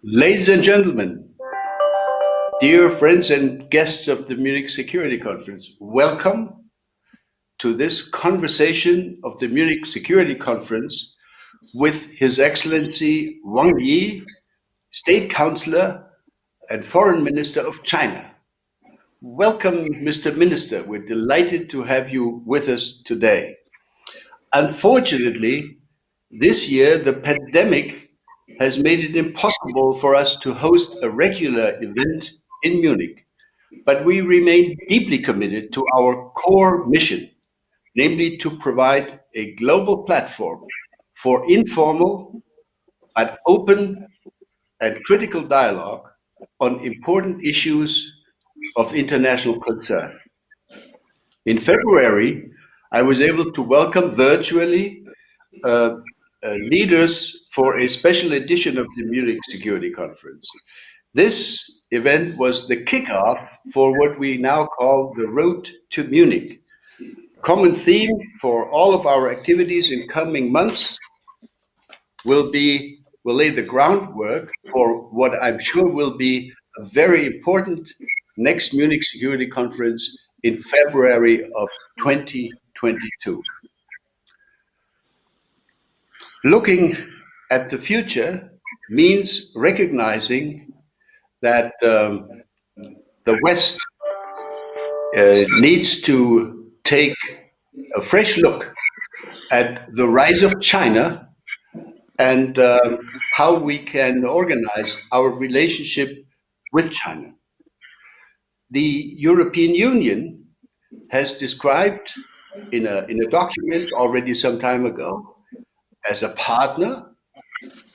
Ladies and gentlemen, dear friends and guests of the Munich Security Conference, welcome to this conversation of the Munich Security Conference with His Excellency Wang Yi, State Councillor and Foreign Minister of China. Welcome, Mr. Minister. We're delighted to have you with us today. Unfortunately, this year the pandemic has made it impossible for us to host a regular event in Munich, but we remain deeply committed to our core mission, namely to provide a global platform for informal but open and critical dialogue on important issues of international concern. In February, I was able to welcome virtually uh, leaders for a special edition of the Munich Security Conference. This event was the kickoff for what we now call the Road to Munich. Common theme for all of our activities in coming months will lay the groundwork for what I'm sure will be a very important next Munich Security Conference in February of 2022. Looking at the future means recognizing that the West needs to take a fresh look at the rise of China and how we can organize our relationship with China. The European Union has described in a document already some time ago as a partner,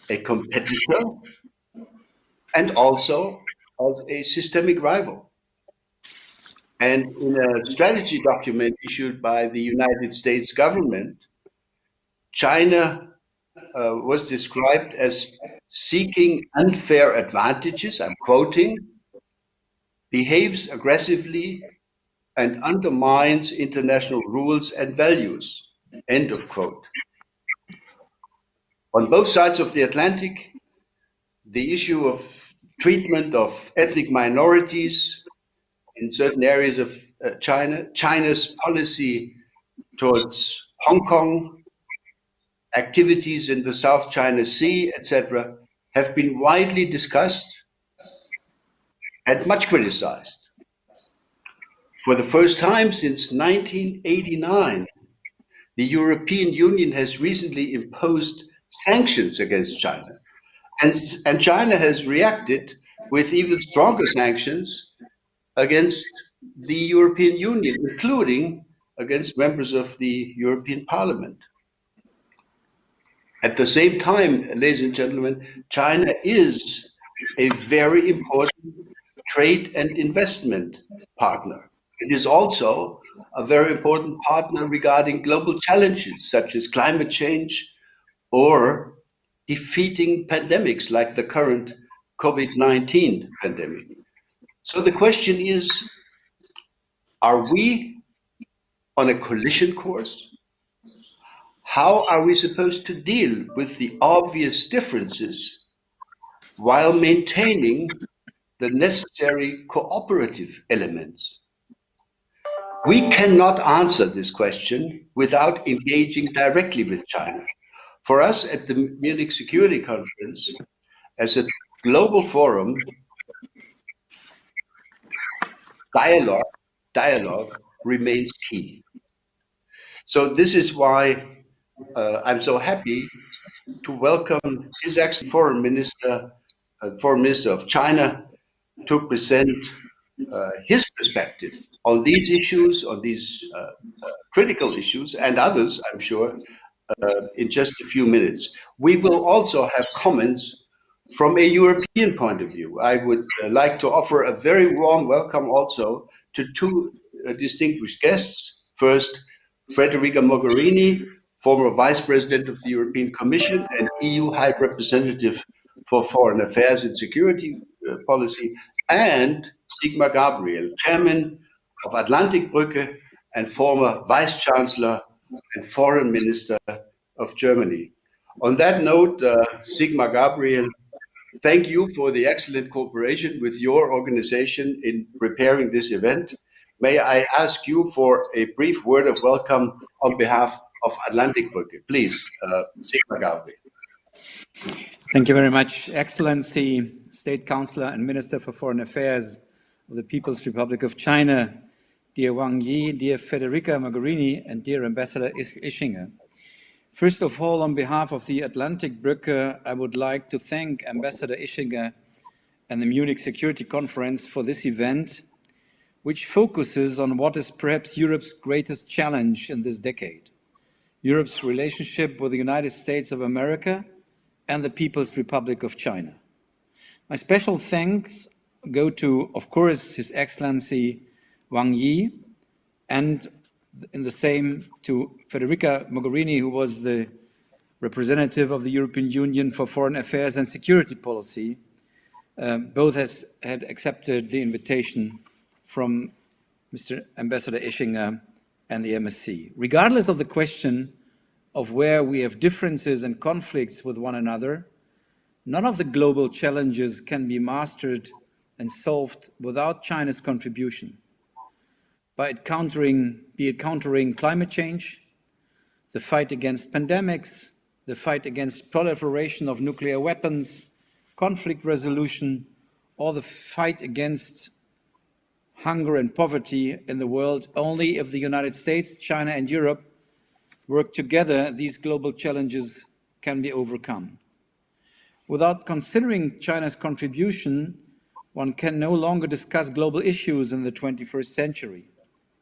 a competitor, and also as a systemic rival. And in a strategy document issued by the United States government, China was described as seeking unfair advantages, I'm quoting, behaves aggressively and undermines international rules and values, end of quote. On both sides of the Atlantic, the issue of treatment of ethnic minorities in certain areas of China, China's policy towards Hong Kong, activities in the South China Sea, etc., have been widely discussed and much criticized. For the first time since 1989, the European Union has recently imposed sanctions against China. And China has reacted with even stronger sanctions against the European Union, including against members of the European Parliament. At the same time, ladies and gentlemen, China is a very important trade and investment partner. It is also a very important partner regarding global challenges such as climate change or defeating pandemics like the current COVID-19 pandemic. So the question is, are we on a collision course? How are we supposed to deal with the obvious differences while maintaining the necessary cooperative elements? We cannot answer this question without engaging directly with China. For us at the Munich Security Conference, as a global forum, dialogue remains key. So this is why I'm so happy to welcome His Excellency Foreign Minister of China to present his perspective on these issues, on these critical issues, and others, I'm sure, in just a few minutes. We will also have comments from a European point of view. I would like to offer a very warm welcome also to two distinguished guests. First, Federica Mogherini, former Vice President of the European Commission and EU High Representative for Foreign Affairs and Security Policy, and Sigmar Gabriel, Chairman of Atlantik-Brücke and former Vice-Chancellor and Foreign Minister of Germany. On that note, Sigmar Gabriel, Thank you for the excellent cooperation with your organization in preparing this event. May I ask you for a brief word of welcome on behalf of Atlantik-Brücke? Please, Sigmar Gabriel. Thank you very much, Excellency, State Councillor and Minister for Foreign Affairs of the People's Republic of China, dear Wang Yi, dear Federica Mogherini, and dear Ambassador Ischinger. First of all, on behalf of the Atlantik-Brücke, I would like to thank Ambassador Ischinger and the Munich Security Conference for this event, which focuses on what is perhaps Europe's greatest challenge in this decade, Europe's relationship with the United States of America and the People's Republic of China. My special thanks go to, of course, His Excellency Wang Yi, and in the same to Federica Mogherini, who was the representative of the European Union for Foreign Affairs and Security Policy. Both had accepted the invitation from Mr. Ambassador Ischinger and the MSC. Regardless of the question of where we have differences and conflicts with one another, none of the global challenges can be mastered and solved without China's contribution. Be it countering climate change, the fight against pandemics, the fight against proliferation of nuclear weapons, conflict resolution, or the fight against hunger and poverty in the world. Only if the United States, China, and Europe work together, these global challenges can be overcome. Without considering China's contribution, one can no longer discuss global issues in the 21st century.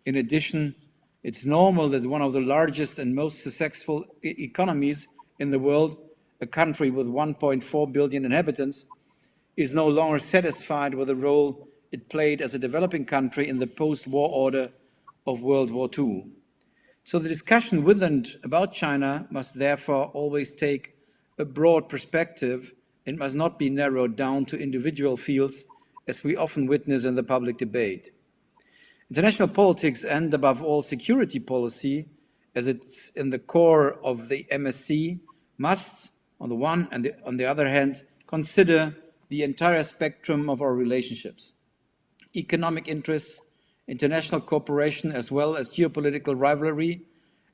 In addition, it's normal that one of the largest and most successful economies in the world, a country with 1.4 billion inhabitants, is no longer satisfied with the role it played as a developing country in the post-war order of World War II. So the discussion with and about China must therefore always take a broad perspective and must not be narrowed down to individual fields, as we often witness in the public debate. International politics and, above all, security policy, as it's in the core of the MSC, must, on the one and on the other hand, consider the entire spectrum of our relationships. Economic interests, international cooperation, as well as geopolitical rivalry,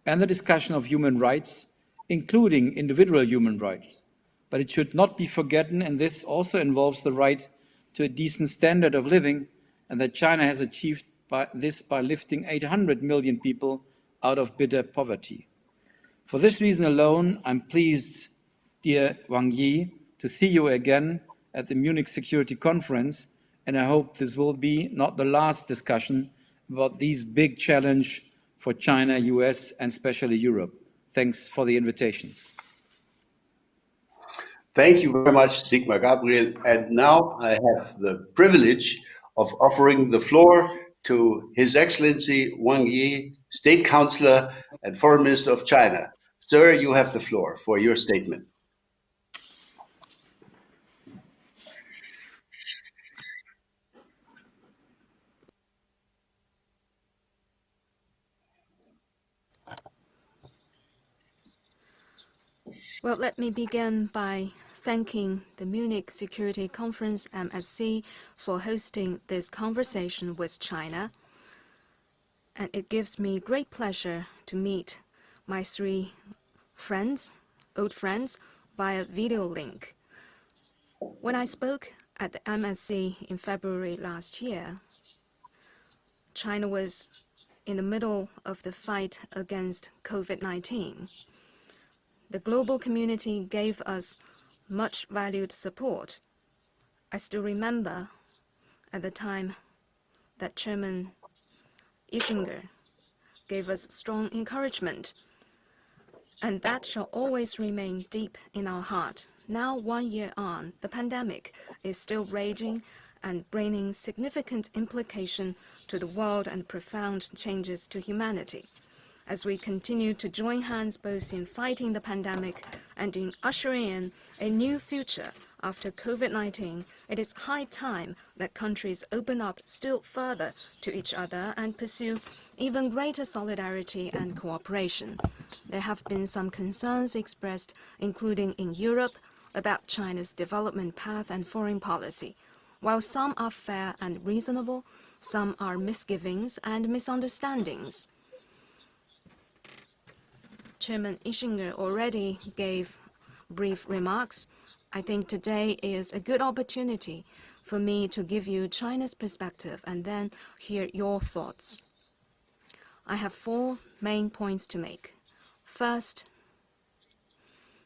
and the discussion of human rights, including individual human rights. But it should not be forgotten, and this also involves the right to a decent standard of living, and that China has achieved by lifting 800 million people out of bitter poverty. For this reason alone, I'm pleased, dear Wang Yi, to see you again at the Munich Security Conference, and I hope this will be not the last discussion about these big challenges for China, US, and especially Europe. Thanks for the invitation. Thank you very much, Sigmar Gabriel. And now I have the privilege of offering the floor to His Excellency Wang Yi, State Councillor and Foreign Minister of China. Sir, you have the floor for your statement. Well, let me begin by thanking the Munich Security Conference, MSC, for hosting this conversation with China. And it gives me great pleasure to meet my three old friends, via video link. When I spoke at the MSC in February last year, China was in the middle of the fight against COVID-19. The global community gave us much valued support. I still remember at the time that Chairman Ischinger gave us strong encouragement, and that shall always remain deep in our heart. Now, 1 year on, the pandemic is still raging and bringing significant implication to the world and profound changes to humanity. As we continue to join hands both in fighting the pandemic and in ushering in a new future after COVID-19, it is high time that countries open up still further to each other and pursue even greater solidarity and cooperation. There have been some concerns expressed, including in Europe, about China's development path and foreign policy. While some are fair and reasonable, some are misgivings and misunderstandings. Chairman Ischinger already gave brief remarks. I think today is a good opportunity for me to give you China's perspective and then hear your thoughts. I have 4 main points to make. First,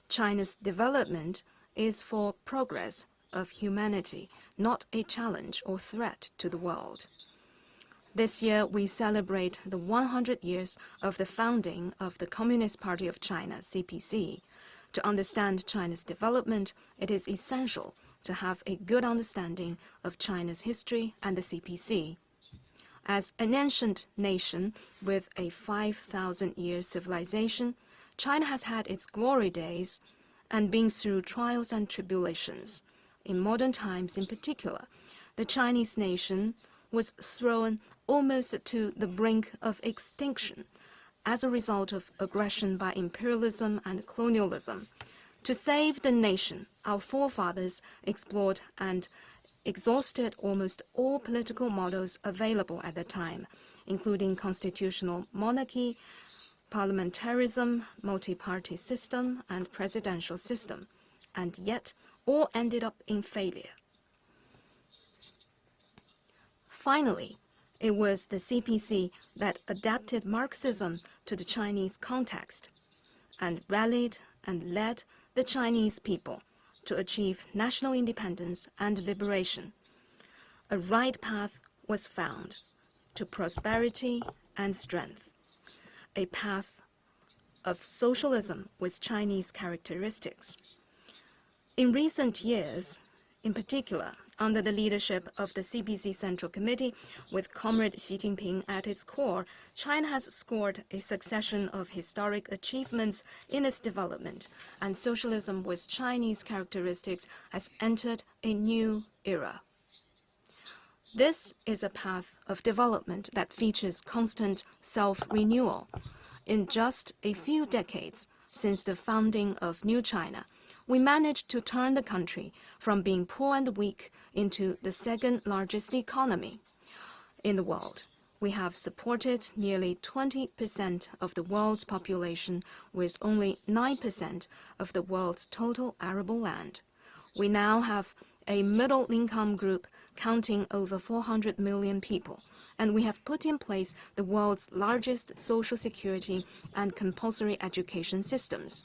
China's development is for progress of humanity, not a challenge or threat to the world. This year, we celebrate the 100 years of the founding of the Communist Party of China, CPC. To understand China's development, it is essential to have a good understanding of China's history and the CPC. As an ancient nation with a 5,000-year civilization, China has had its glory days and been through trials and tribulations. In modern times in particular, the Chinese nation was thrown almost to the brink of extinction as a result of aggression by imperialism and colonialism. To save the nation, our forefathers explored and exhausted almost all political models available at the time, including constitutional monarchy, parliamentarism, multi-party system, and presidential system, and yet all ended up in failure. Finally, it was the CPC that adapted Marxism to the Chinese context and rallied and led the Chinese people to achieve national independence and liberation. A right path was found to prosperity and strength, a path of socialism with Chinese characteristics. In recent years, in particular, under the leadership of the CPC Central Committee, with Comrade Xi Jinping at its core, China has scored a succession of historic achievements in its development, and socialism with Chinese characteristics has entered a new era. This is a path of development that features constant self-renewal. In just a few decades since the founding of New China, we managed to turn the country from being poor and weak into the second largest economy in the world. We have supported nearly 20% of the world's population with only 9% of the world's total arable land. We now have a middle-income group counting over 400 million people, and we have put in place the world's largest social security and compulsory education systems.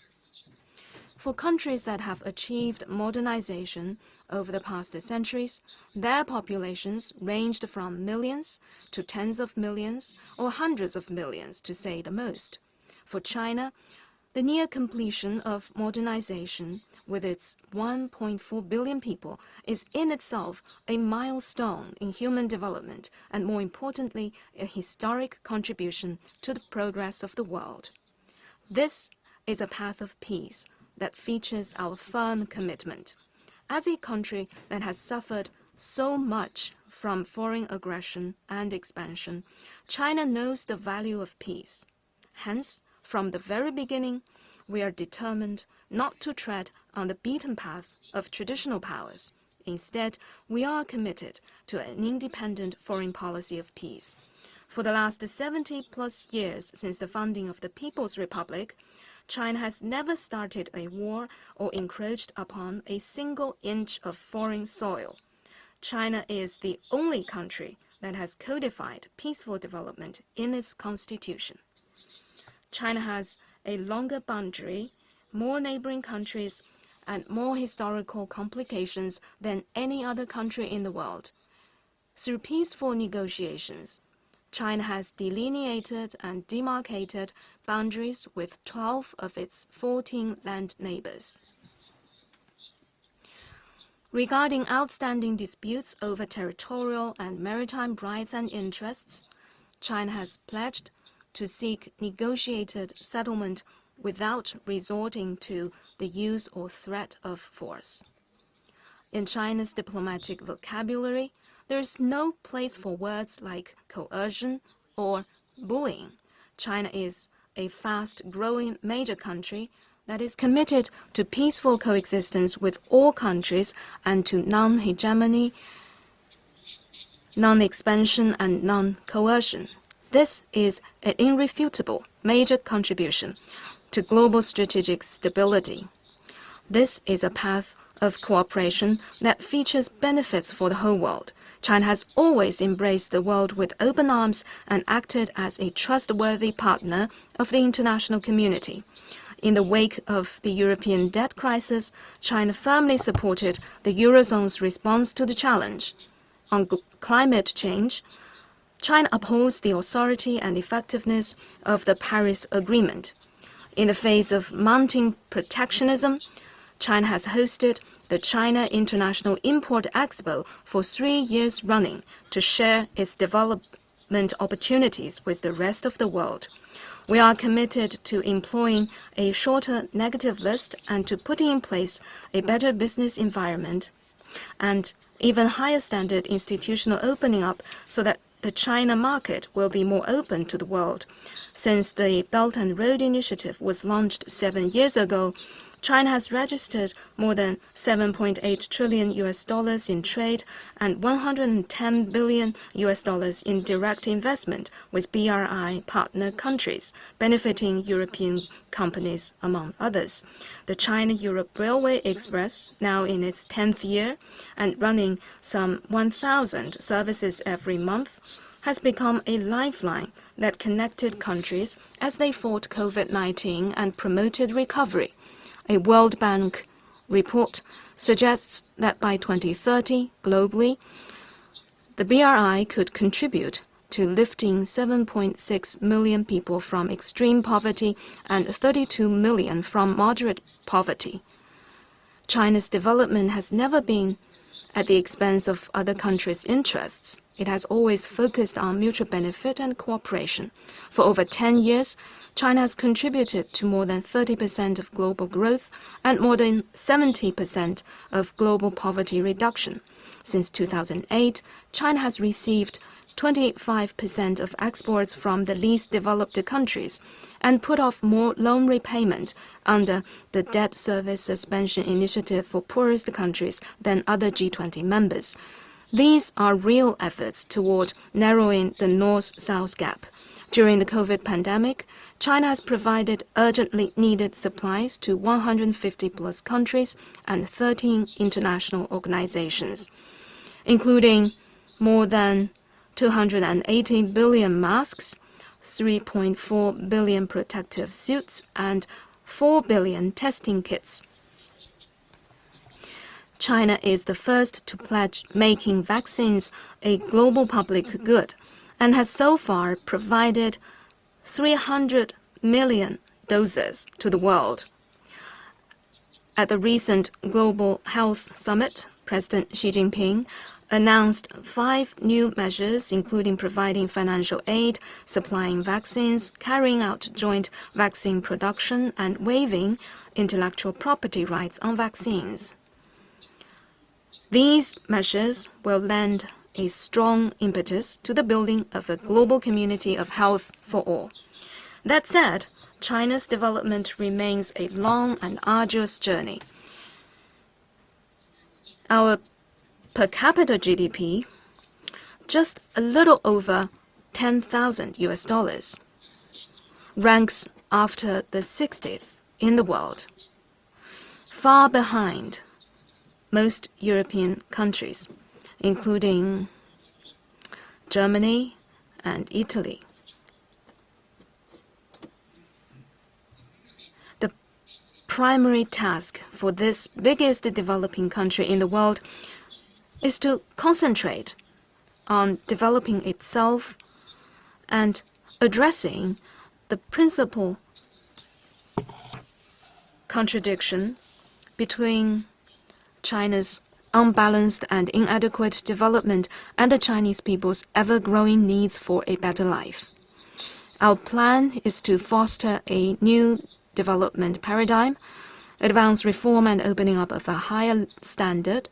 For countries that have achieved modernization over the past centuries, their populations ranged from millions to tens of millions or hundreds of millions, to say the most. For China, the near completion of modernization with its 1.4 billion people is in itself a milestone in human development and, more importantly, a historic contribution to the progress of the world. This is a path of peace that features our firm commitment. As a country that has suffered so much from foreign aggression and expansion, China knows the value of peace. Hence, from the very beginning, we are determined not to tread on the beaten path of traditional powers. Instead, we are committed to an independent foreign policy of peace. For the last 70+ years since the founding of the People's Republic, China has never started a war or encroached upon a single inch of foreign soil. China is the only country that has codified peaceful development in its constitution. China has a longer boundary, more neighboring countries, and more historical complications than any other country in the world. Through peaceful negotiations, China has delineated and demarcated boundaries with 12 of its 14 land neighbors. Regarding outstanding disputes over territorial and maritime rights and interests, China has pledged to seek negotiated settlement without resorting to the use or threat of force. In China's diplomatic vocabulary, there is no place for words like coercion or bullying. China is a fast-growing major country that is committed to peaceful coexistence with all countries and to non-hegemony, non-expansion, and non-coercion. This is an irrefutable major contribution to global strategic stability. This is a path of cooperation that features benefits for the whole world. China has always embraced the world with open arms and acted as a trustworthy partner of the international community. In the wake of the European debt crisis, China firmly supported the Eurozone's response to the challenge. On climate change, China upholds the authority and effectiveness of the Paris Agreement. In the face of mounting protectionism, China has hosted the China International Import Expo for 3 years running to share its development opportunities with the rest of the world. We are committed to employing a shorter negative list and to putting in place a better business environment and even higher standard institutional opening up so that the China market will be more open to the world. Since the Belt and Road Initiative was launched 7 years ago, China has registered more than $7.8 trillion in trade and $110 billion in direct investment with BRI partner countries, benefiting European companies, among others. The China-Europe Railway Express, now in its 10th year and running some 1,000 services every month, has become a lifeline that connected countries as they fought COVID-19 and promoted recovery. A World Bank report suggests that by 2030, globally, the BRI could contribute to lifting 7.6 million people from extreme poverty and 32 million from moderate poverty. China's development has never been at the expense of other countries' interests. It has always focused on mutual benefit and cooperation. For over 10 years, China has contributed to more than 30% of global growth and more than 70% of global poverty reduction. Since 2008, China has received 25% of exports from the least developed countries and put off more loan repayment under the debt service suspension initiative for poorest countries than other G20 members. These are real efforts toward narrowing the North-South gap. During the COVID pandemic, China has provided urgently needed supplies to 150-plus countries and 13 international organizations, including more than 280 billion masks, 3.4 billion protective suits, and 4 billion testing kits. China is the first to pledge making vaccines a global public good and has so far provided 300 million doses to the world. At the recent Global Health Summit, President Xi Jinping announced 5 new measures, including providing financial aid, supplying vaccines, carrying out joint vaccine production, and waiving intellectual property rights on vaccines. These measures will lend a strong impetus to the building of a global community of health for all. That said, China's development remains a long and arduous journey. Our per capita GDP, just a little over $10,000, ranks after the 60th in the world, far behind most European countries, including Germany and Italy. The primary task for this biggest developing country in the world is to concentrate on developing itself and addressing the principal contradiction between China's unbalanced and inadequate development and the Chinese people's ever-growing needs for a better life. Our plan is to foster a new development paradigm, advance reform and opening up of a higher standard,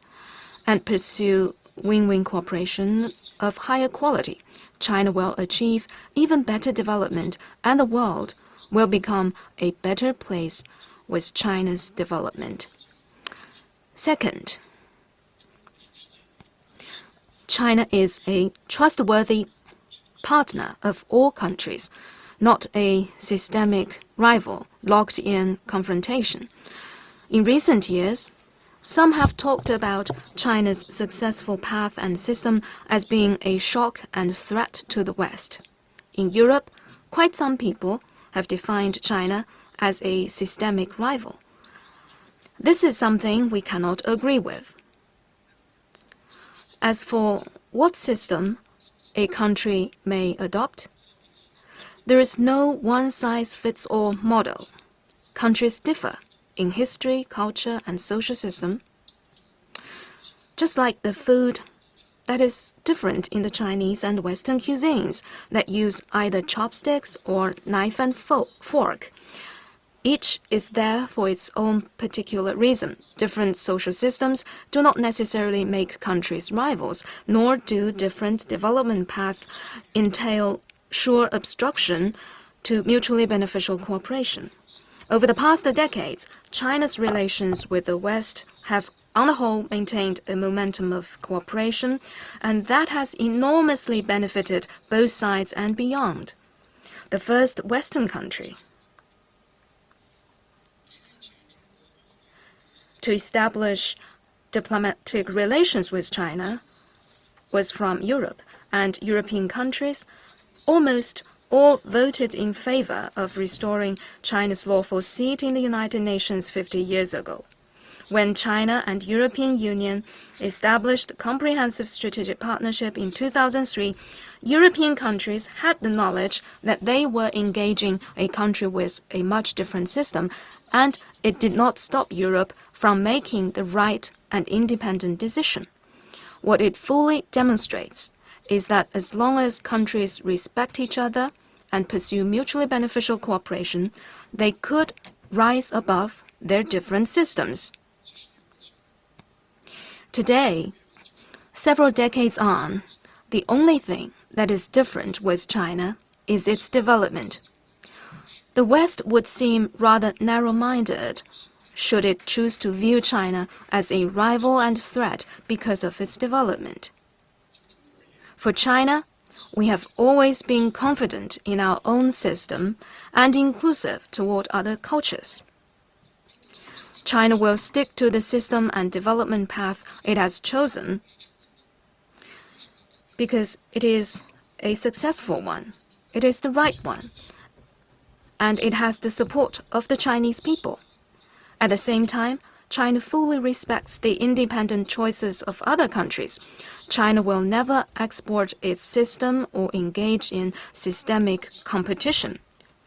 and pursue win-win cooperation of higher quality. China will achieve even better development, and the world will become a better place with China's development. Second, China is a trustworthy partner of all countries, not a systemic rival locked in confrontation. In recent years, some have talked about China's successful path and system as being a shock and threat to the West. In Europe, quite some people have defined China as a systemic rival. This is something we cannot agree with. As for what system a country may adopt, there is no one-size-fits-all model. Countries differ in history, culture, and social system. Just like the food that is different in the Chinese and Western cuisines that use either chopsticks or knife and fork. Each is there for its own particular reason. Different social systems do not necessarily make countries rivals, nor do different development paths entail sure obstruction to mutually beneficial cooperation. Over the past decades, China's relations with the West have, on the whole, maintained a momentum of cooperation, and that has enormously benefited both sides and beyond. The first Western country to establish diplomatic relations with China was from Europe, and European countries almost all voted in favor of restoring China's lawful seat in the United Nations 50 years ago. When China and European Union established comprehensive strategic partnership in 2003, European countries had the knowledge that they were engaging a country with a much different system, and it did not stop Europe from making the right and independent decision. What it fully demonstrates is that as long as countries respect each other and pursue mutually beneficial cooperation, they could rise above their different systems. Today, several decades on, the only thing that is different with China is its development. The West would seem rather narrow-minded should it choose to view China as a rival and threat because of its development. For China, we have always been confident in our own system and inclusive toward other cultures. China will stick to the system and development path it has chosen because it is a successful one, it is the right one, and it has the support of the Chinese people. At the same time, China fully respects the independent choices of other countries. China will never export its system or engage in systemic competition.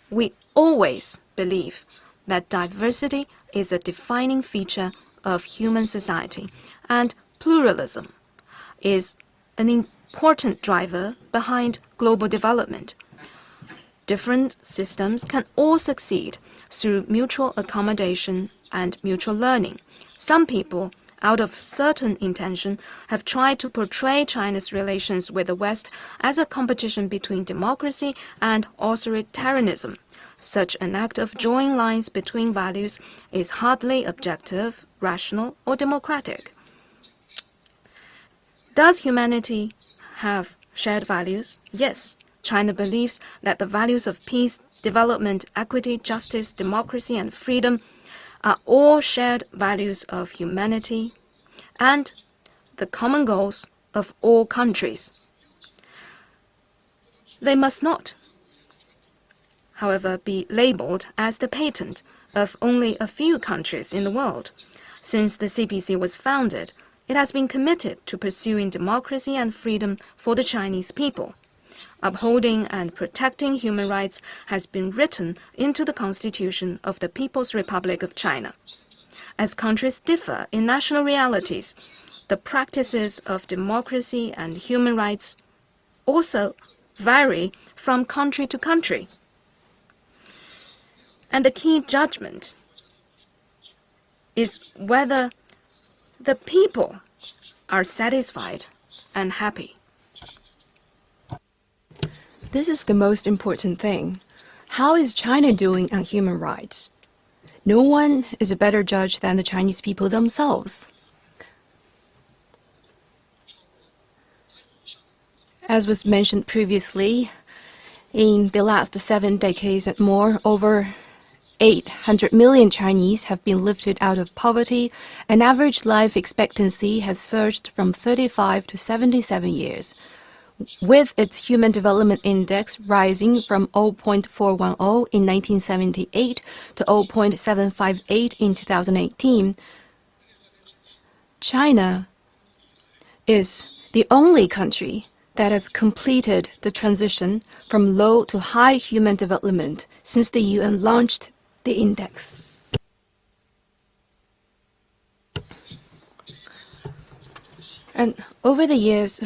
We always believe that diversity is a defining feature of human society, and pluralism is an important driver behind global development. Different systems can all succeed through mutual accommodation and mutual learning. Some people, out of certain intention, have tried to portray China's relations with the West as a competition between democracy and authoritarianism. Such an act of drawing lines between values is hardly objective, rational, or democratic. Does humanity have shared values? Yes. China believes that the values of peace, development, equity, justice, democracy, and freedom are all shared values of humanity and the common goals of all countries. They must not, however, be labeled as the patent of only a few countries in the world. Since the CPC was founded, it has been committed to pursuing democracy and freedom for the Chinese people. Upholding and protecting human rights has been written into the Constitution of the People's Republic of China. As countries differ in national realities, the practices of democracy and human rights also vary from country to country. And the key judgment is whether the people are satisfied and happy. This is the most important thing. How is China doing on human rights? No one is a better judge than the Chinese people themselves. As was mentioned previously, in the last 7 decades and more, over 800 million Chinese have been lifted out of poverty, and average life expectancy has surged from 35 to 77 years, with its Human Development Index rising from 0.410 in 1978 to 0.758 in 2018. China is the only country that has completed the transition from low to high human development since the UN launched the index. And over the years,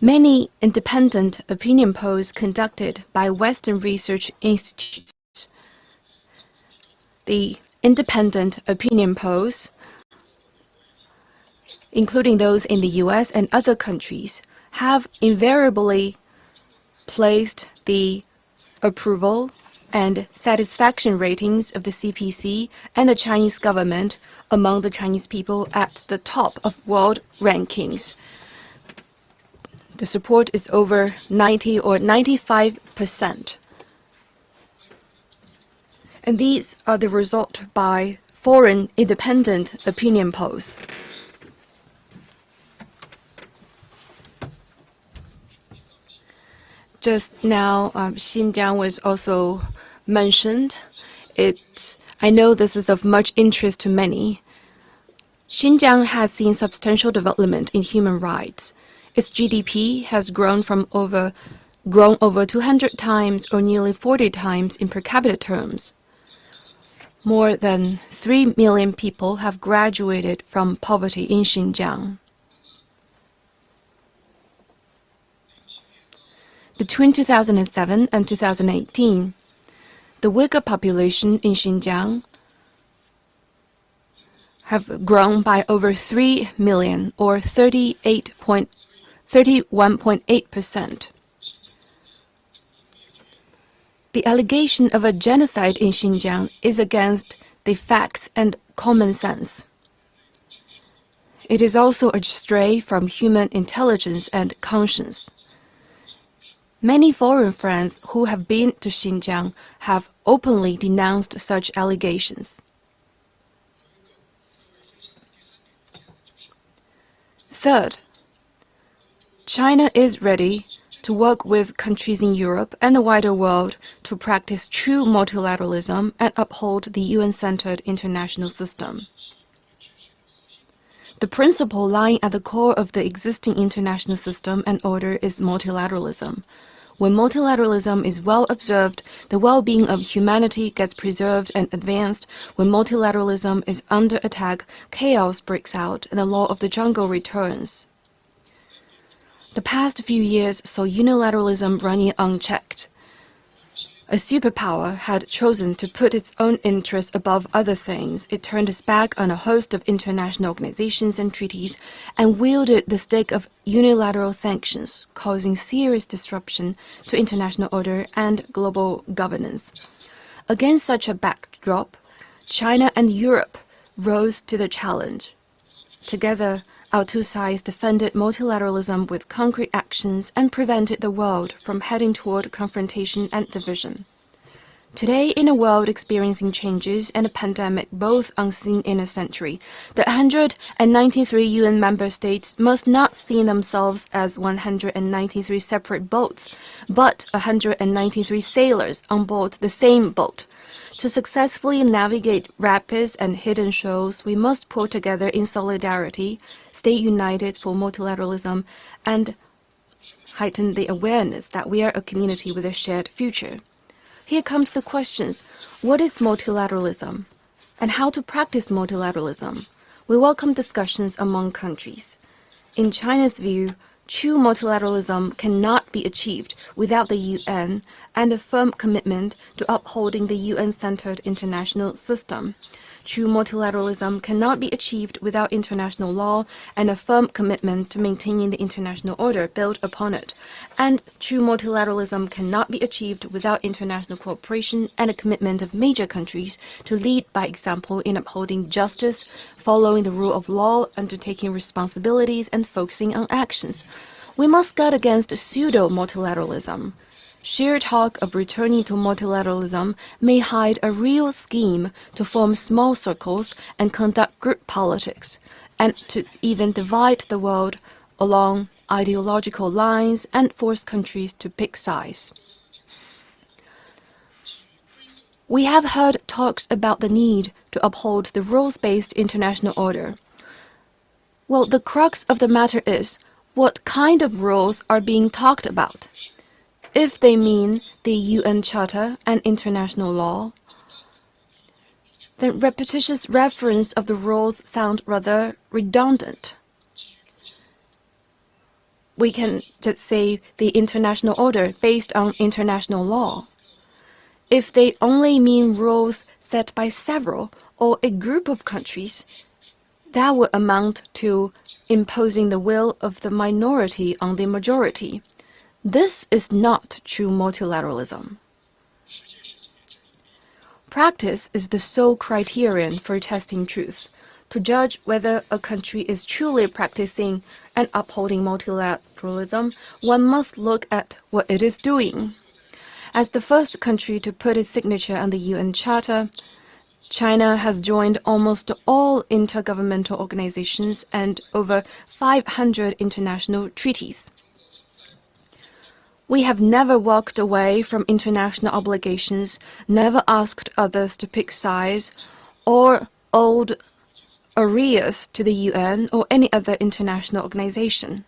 many independent opinion polls conducted by Western research institutes, the independent opinion polls, including those in the US and other countries, have invariably placed the approval and satisfaction ratings of the CPC and the Chinese government among the Chinese people at the top of world rankings. The support is over 90 or 95%. And these are the result by foreign independent opinion polls. Just now, Xinjiang was also mentioned. I know this is of much interest to many. Xinjiang has seen substantial development in human rights. Its GDP has grown over 200 times or nearly 40 times in per capita terms. More than 3 million people have graduated from poverty in Xinjiang. Between 2007 and 2018, the Uyghur population in Xinjiang have grown by over 3 million, or 31.8%. The allegation of a genocide in Xinjiang is against the facts and common sense. It is also astray from human intelligence and conscience. Many foreign friends who have been to Xinjiang have openly denounced such allegations. Third, China is ready to work with countries in Europe and the wider world to practice true multilateralism and uphold the UN-centered international system. The principle lying at the core of the existing international system and order is multilateralism. When multilateralism is well observed, the well-being of humanity gets preserved and advanced. When multilateralism is under attack, chaos breaks out and the law of the jungle returns. The past few years saw unilateralism running unchecked. A superpower had chosen to put its own interests above other things. It turned its back on a host of international organizations and treaties and wielded the stick of unilateral sanctions, causing serious disruption to international order and global governance. Against such a backdrop, China and Europe rose to the challenge. Together, our two sides defended multilateralism with concrete actions and prevented the world from heading toward confrontation and division. Today, in a world experiencing changes and a pandemic both unseen in a century, the 193 UN member states must not see themselves as 193 separate boats, but 193 sailors on board the same boat. To successfully navigate rapids and hidden shoals, we must pull together in solidarity, stay united for multilateralism, and heighten the awareness that we are a community with a shared future. Here comes the questions. What is multilateralism? And how to practice multilateralism? We welcome discussions among countries. In China's view, true multilateralism cannot be achieved without the UN and a firm commitment to upholding the UN-centered international system. true multilateralism cannot be achieved without international law and a firm commitment to maintaining the international order built upon it. And true multilateralism cannot be achieved without international cooperation and a commitment of major countries to lead by example in upholding justice, following the rule of law, undertaking responsibilities, and focusing on actions. We must guard against pseudo-multilateralism. Sheer talk of returning to multilateralism may hide a real scheme to form small circles and conduct group politics, and to even divide the world along ideological lines and force countries to pick sides. We have heard talks about the need to uphold the rules-based international order. Well, the crux of the matter is, what kind of rules are being talked about? If they mean the UN Charter and international law, then repetitious reference of the rules sound rather redundant. We can just say the international order based on international law. If they only mean rules set by several or a group of countries, that would amount to imposing the will of the minority on the majority. This is not true multilateralism. Practice is the sole criterion for testing truth. To judge whether a country is truly practicing and upholding multilateralism, one must look at what it is doing. As the first country to put its signature on the UN Charter, China has joined almost all intergovernmental organizations and over 500 international treaties. We have never walked away from international obligations, never asked others to pick sides, or owed arrears to the UN or any other international organization.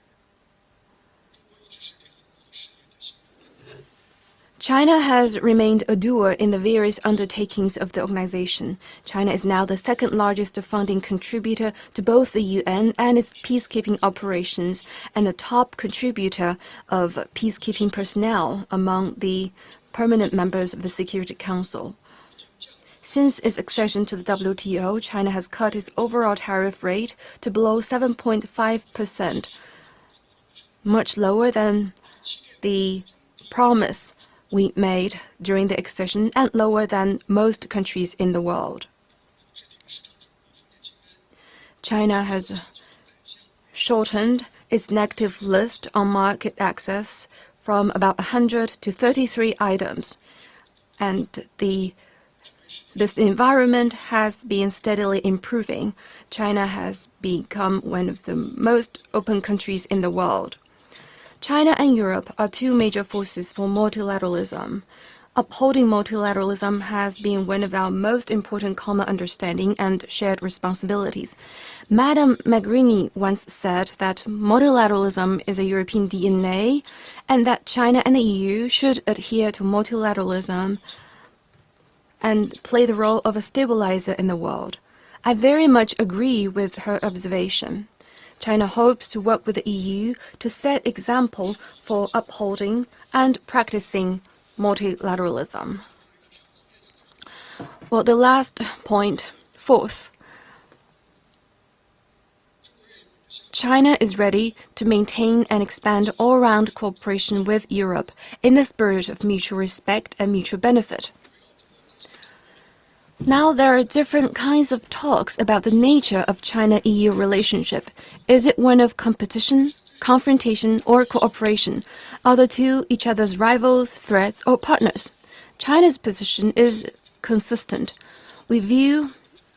China has remained a doer in the various undertakings of the organization. China is now the second largest funding contributor to both the UN and its peacekeeping operations, and the top contributor of peacekeeping personnel among the permanent members of the Security Council. Since its accession to the WTO, China has cut its overall tariff rate to below 7.5%, much lower than the promise we made during the accession and lower than most countries in the world. China has shortened its negative list on market access from about 100 to 33 items, and this environment has been steadily improving. China has become one of the most open countries in the world. China and Europe are two major forces for multilateralism. Upholding multilateralism has been one of our most important common understanding and shared responsibilities. Madame Mogherini once said that multilateralism is a European DNA and that China and the EU should adhere to multilateralism and play the role of a stabilizer in the world. I very much agree with her observation. China hopes to work with the EU to set example for upholding and practicing multilateralism. Well, the last point, fourth, China is ready to maintain and expand all-round cooperation with Europe in the spirit of mutual respect and mutual benefit. Now there are different kinds of talks about the nature of China-EU relationship. Is it one of competition, confrontation, or cooperation? Are the two each other's rivals, threats, or partners? China's position is consistent. We view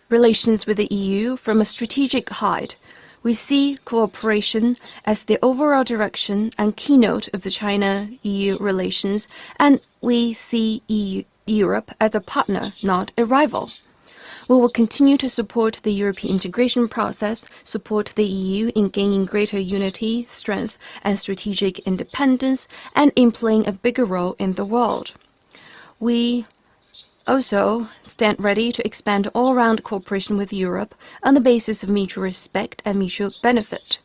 relations with the EU from a strategic height. We see cooperation as the overall direction and keynote of the China-EU relations, and we see Europe as a partner, not a rival. We will continue to support the European integration process, support the EU in gaining greater unity, strength, and strategic independence, and in playing a bigger role in the world. We also stand ready to expand all-round cooperation with Europe on the basis of mutual respect and mutual benefit.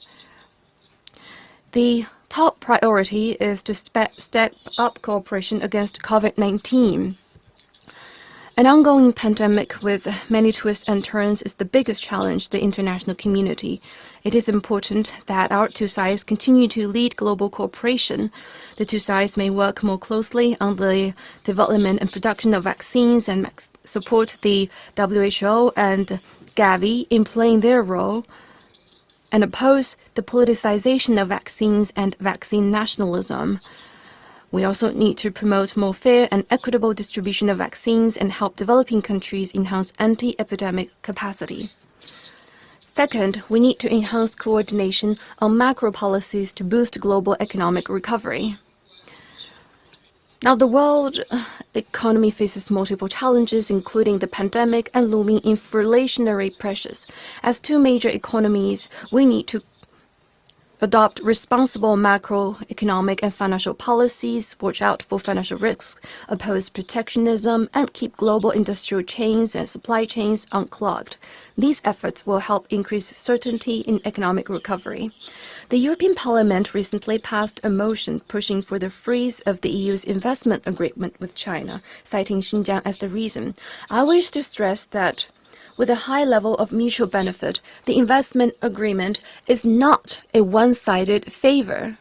The top priority is to step up cooperation against COVID-19. An ongoing pandemic with many twists and turns is the biggest challenge to the international community. It is important that our two sides continue to lead global cooperation. The two sides may work more closely on the development and production of vaccines and support the WHO and Gavi in playing their role, and oppose the politicization of vaccines and vaccine nationalism. We also need to promote more fair and equitable distribution of vaccines and help developing countries enhance anti-epidemic capacity. Second, we need to enhance coordination on macro policies to boost global economic recovery. Now, the world economy faces multiple challenges, including the pandemic and looming inflationary pressures. As two major economies, we need to adopt responsible macroeconomic and financial policies, watch out for financial risks, oppose protectionism, and keep global industrial chains and supply chains unclogged. These efforts will help increase certainty in economic recovery. The European Parliament recently passed a motion pushing for the freeze of the EU's investment agreement with China, citing Xinjiang as the reason. I wish to stress that with a high level of mutual benefit, the investment agreement is not a one-sided favor.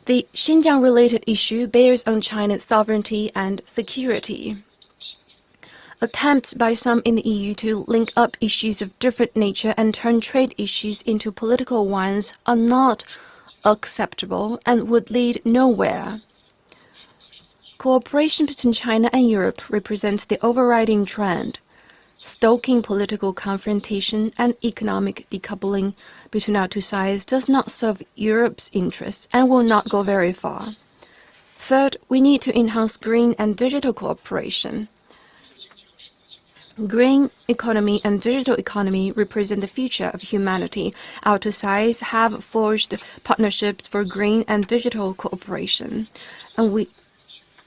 The Xinjiang-related issue bears on China's sovereignty and security. Attempts by some in the EU to link up issues of different nature and turn trade issues into political ones are not acceptable and would lead nowhere. Cooperation between China and Europe represents the overriding trend. Stoking political confrontation and economic decoupling between our two sides does not serve Europe's interests and will not go very far. Third, we need to enhance green and digital cooperation. Green economy and digital economy represent the future of humanity. Our two sides have forged partnerships for green and digital cooperation, and we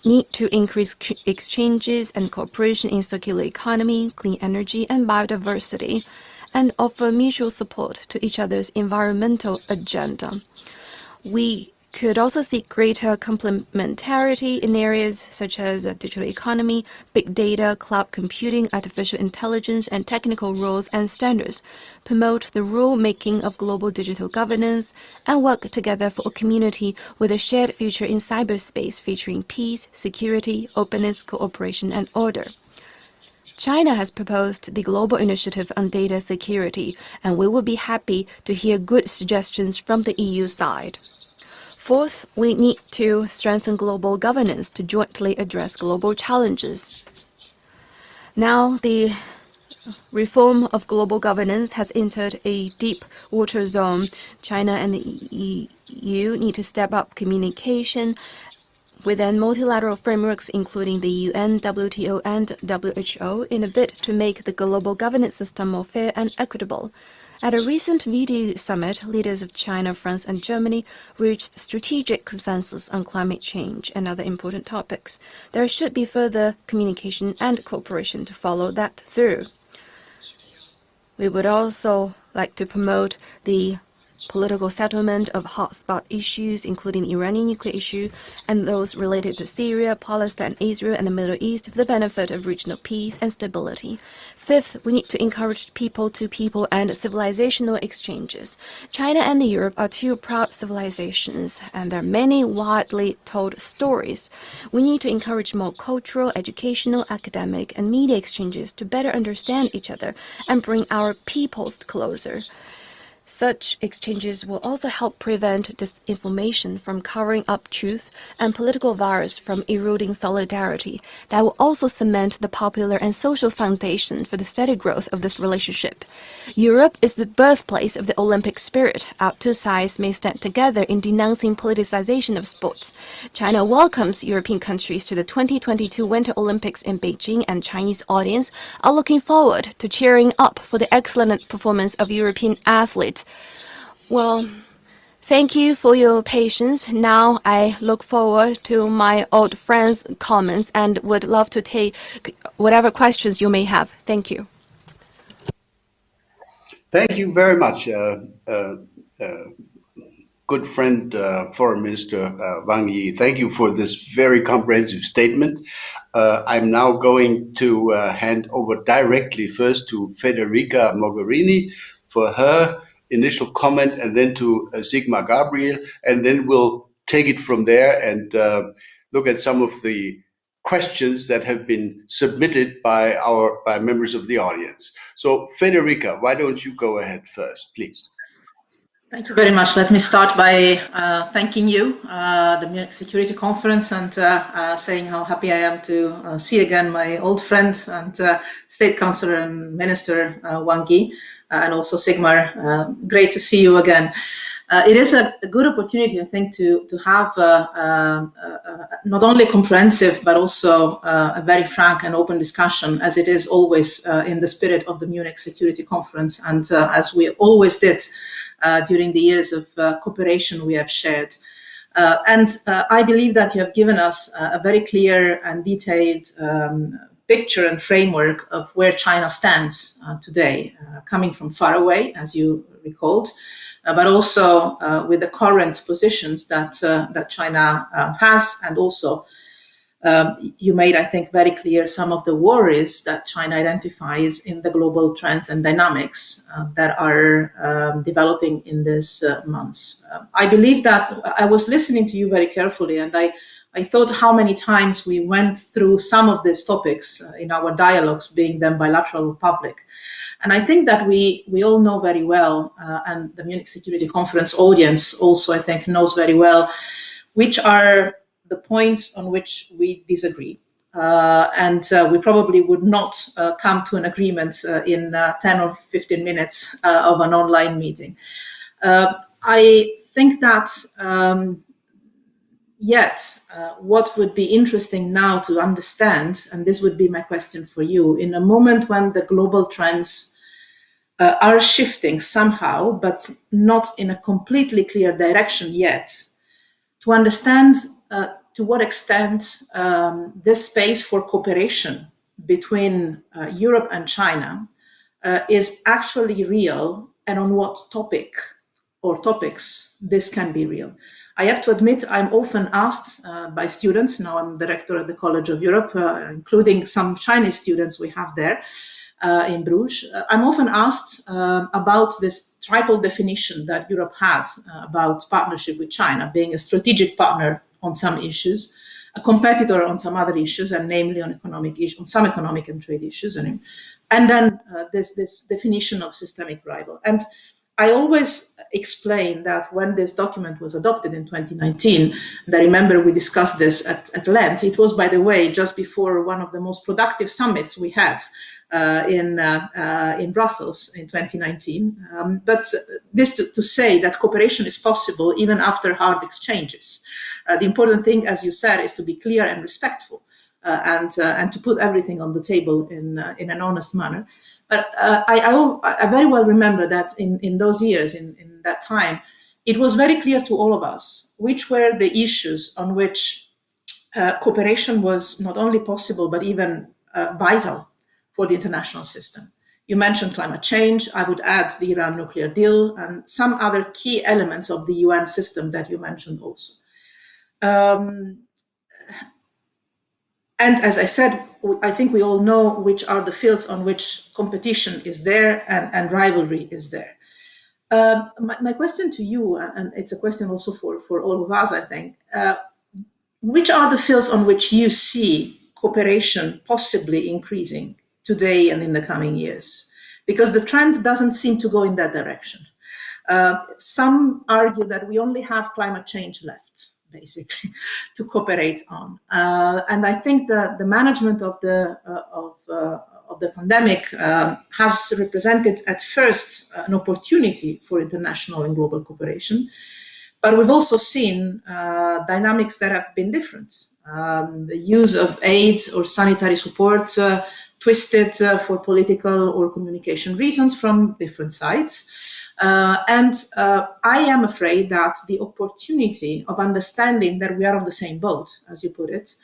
need to increase exchanges and cooperation in circular economy, clean energy, and biodiversity, and offer mutual support to each other's environmental agenda. We could also seek greater complementarity in areas such as digital economy, big data, cloud computing, artificial intelligence, and technical rules and standards, promote the rule-making of global digital governance, and work together for a community with a shared future in cyberspace featuring peace, security, openness, cooperation, and order. China has proposed the Global Initiative on Data Security, and we will be happy to hear good suggestions from the EU side. Fourth, we need to strengthen global governance to jointly address global challenges. Now, the reform of global governance has entered a deep water zone. China and the EU need to step up communication within multilateral frameworks, including the UN, WTO, and WHO, in a bid to make the global governance system more fair and equitable. At a recent video summit, leaders of China, France, and Germany reached strategic consensus on climate change and other important topics. There should be further communication and cooperation to follow that through. We would also like to promote the political settlement of hotspot issues, including the Iranian nuclear issue and those related to Syria, Palestine, Israel, and the Middle East for the benefit of regional peace and stability. Fifth, we need to encourage people-to-people and civilizational exchanges. China and Europe are two proud civilizations, and there are many widely told stories. We need to encourage more cultural, educational, academic, and media exchanges to better understand each other and bring our peoples closer. Such exchanges will also help prevent disinformation from covering up truth and political virus from eroding solidarity. That will also cement the popular and social foundation for the steady growth of this relationship. Europe is the birthplace of the Olympic spirit. Our two sides may stand together in denouncing politicization of sports. China welcomes European countries to the 2022 Winter Olympics in Beijing, and Chinese audience are looking forward to cheering up for the excellent performance of European athletes. Well, thank you for your patience. Now I look forward to my old friends' comments and would love to take whatever questions you may have. Thank you. Thank you very much, good friend, Foreign Minister Wang Yi. Thank you for this very comprehensive statement. I'm now going to hand over directly first to Federica Mogherini for her initial comment, and then to Sigmar Gabriel, and then we'll take it from there and look at some of the questions that have been submitted by members of the audience. So, Federica, why don't you go ahead first, please? Thank you very much. Let me start by thanking you, the Munich Security Conference, and saying how happy I am to see again my old friend and State Councillor and Minister Wang Yi, and also Sigmar. Great to see you again. It is a good opportunity, I think, to have not only comprehensive but also a very frank and open discussion, as it is always in the spirit of the Munich Security Conference, and as we always did during the years of cooperation we have shared. And I believe that you have given us a very clear and detailed picture and framework of where China stands today, coming from far away, as you recalled, but also with the current positions that China has, and also you made, I think, very clear some of the worries that China identifies in the global trends and dynamics that are developing in these months. I believe that I was listening to you very carefully, and I thought how many times we went through some of these topics in our dialogues, being them bilateral or public. And I think that we all know very well, and the Munich Security Conference audience also, I think, knows very well, which are the points on which we disagree. And we probably would not come to an agreement in 10 or 15 minutes of an online meeting. I think that what would be interesting now to understand, and this would be my question for you, in a moment when the global trends are shifting somehow, but not in a completely clear direction yet, to understand to what extent this space for cooperation between Europe and China is actually real, and on what topic or topics this can be real. I have to admit, I'm often asked by students, now I'm director at the College of Europe, including some Chinese students we have there in Bruges. I'm often asked about this triple definition that Europe had about partnership with China, being a strategic partner on some issues, a competitor on some other issues, and namely on economic issues, on some economic and trade issues, and then this definition of systemic rival. And I always explain that when this document was adopted in 2019, and I remember we discussed this at length, it was, by the way, just before one of the most productive summits we had in Brussels in 2019. But this to say that cooperation is possible even after hard exchanges. The important thing, as you said, is to be clear and respectful, and to put everything on the table in an honest manner. But I very well remember that in those years, in that time, it was very clear to all of us which were the issues on which cooperation was not only possible, but even vital for the international system. You mentioned climate change. I would add the Iran nuclear deal and some other key elements of the UN system that you mentioned also. And as I said, I think we all know which are the fields on which competition is there and rivalry is there. My question to you, and it's a question also for all of us, I think, which are the fields on which you see cooperation possibly increasing today and in the coming years? Because the trend doesn't seem to go in that direction. Some argue that we only have climate change left, basically, to cooperate on. And I think that the management of the pandemic has represented at first an opportunity for international and global cooperation. But we've also seen dynamics that have been different. The use of aid or sanitary support twisted for political or communication reasons from different sides. And I am afraid that the opportunity of understanding that we are on the same boat, as you put it,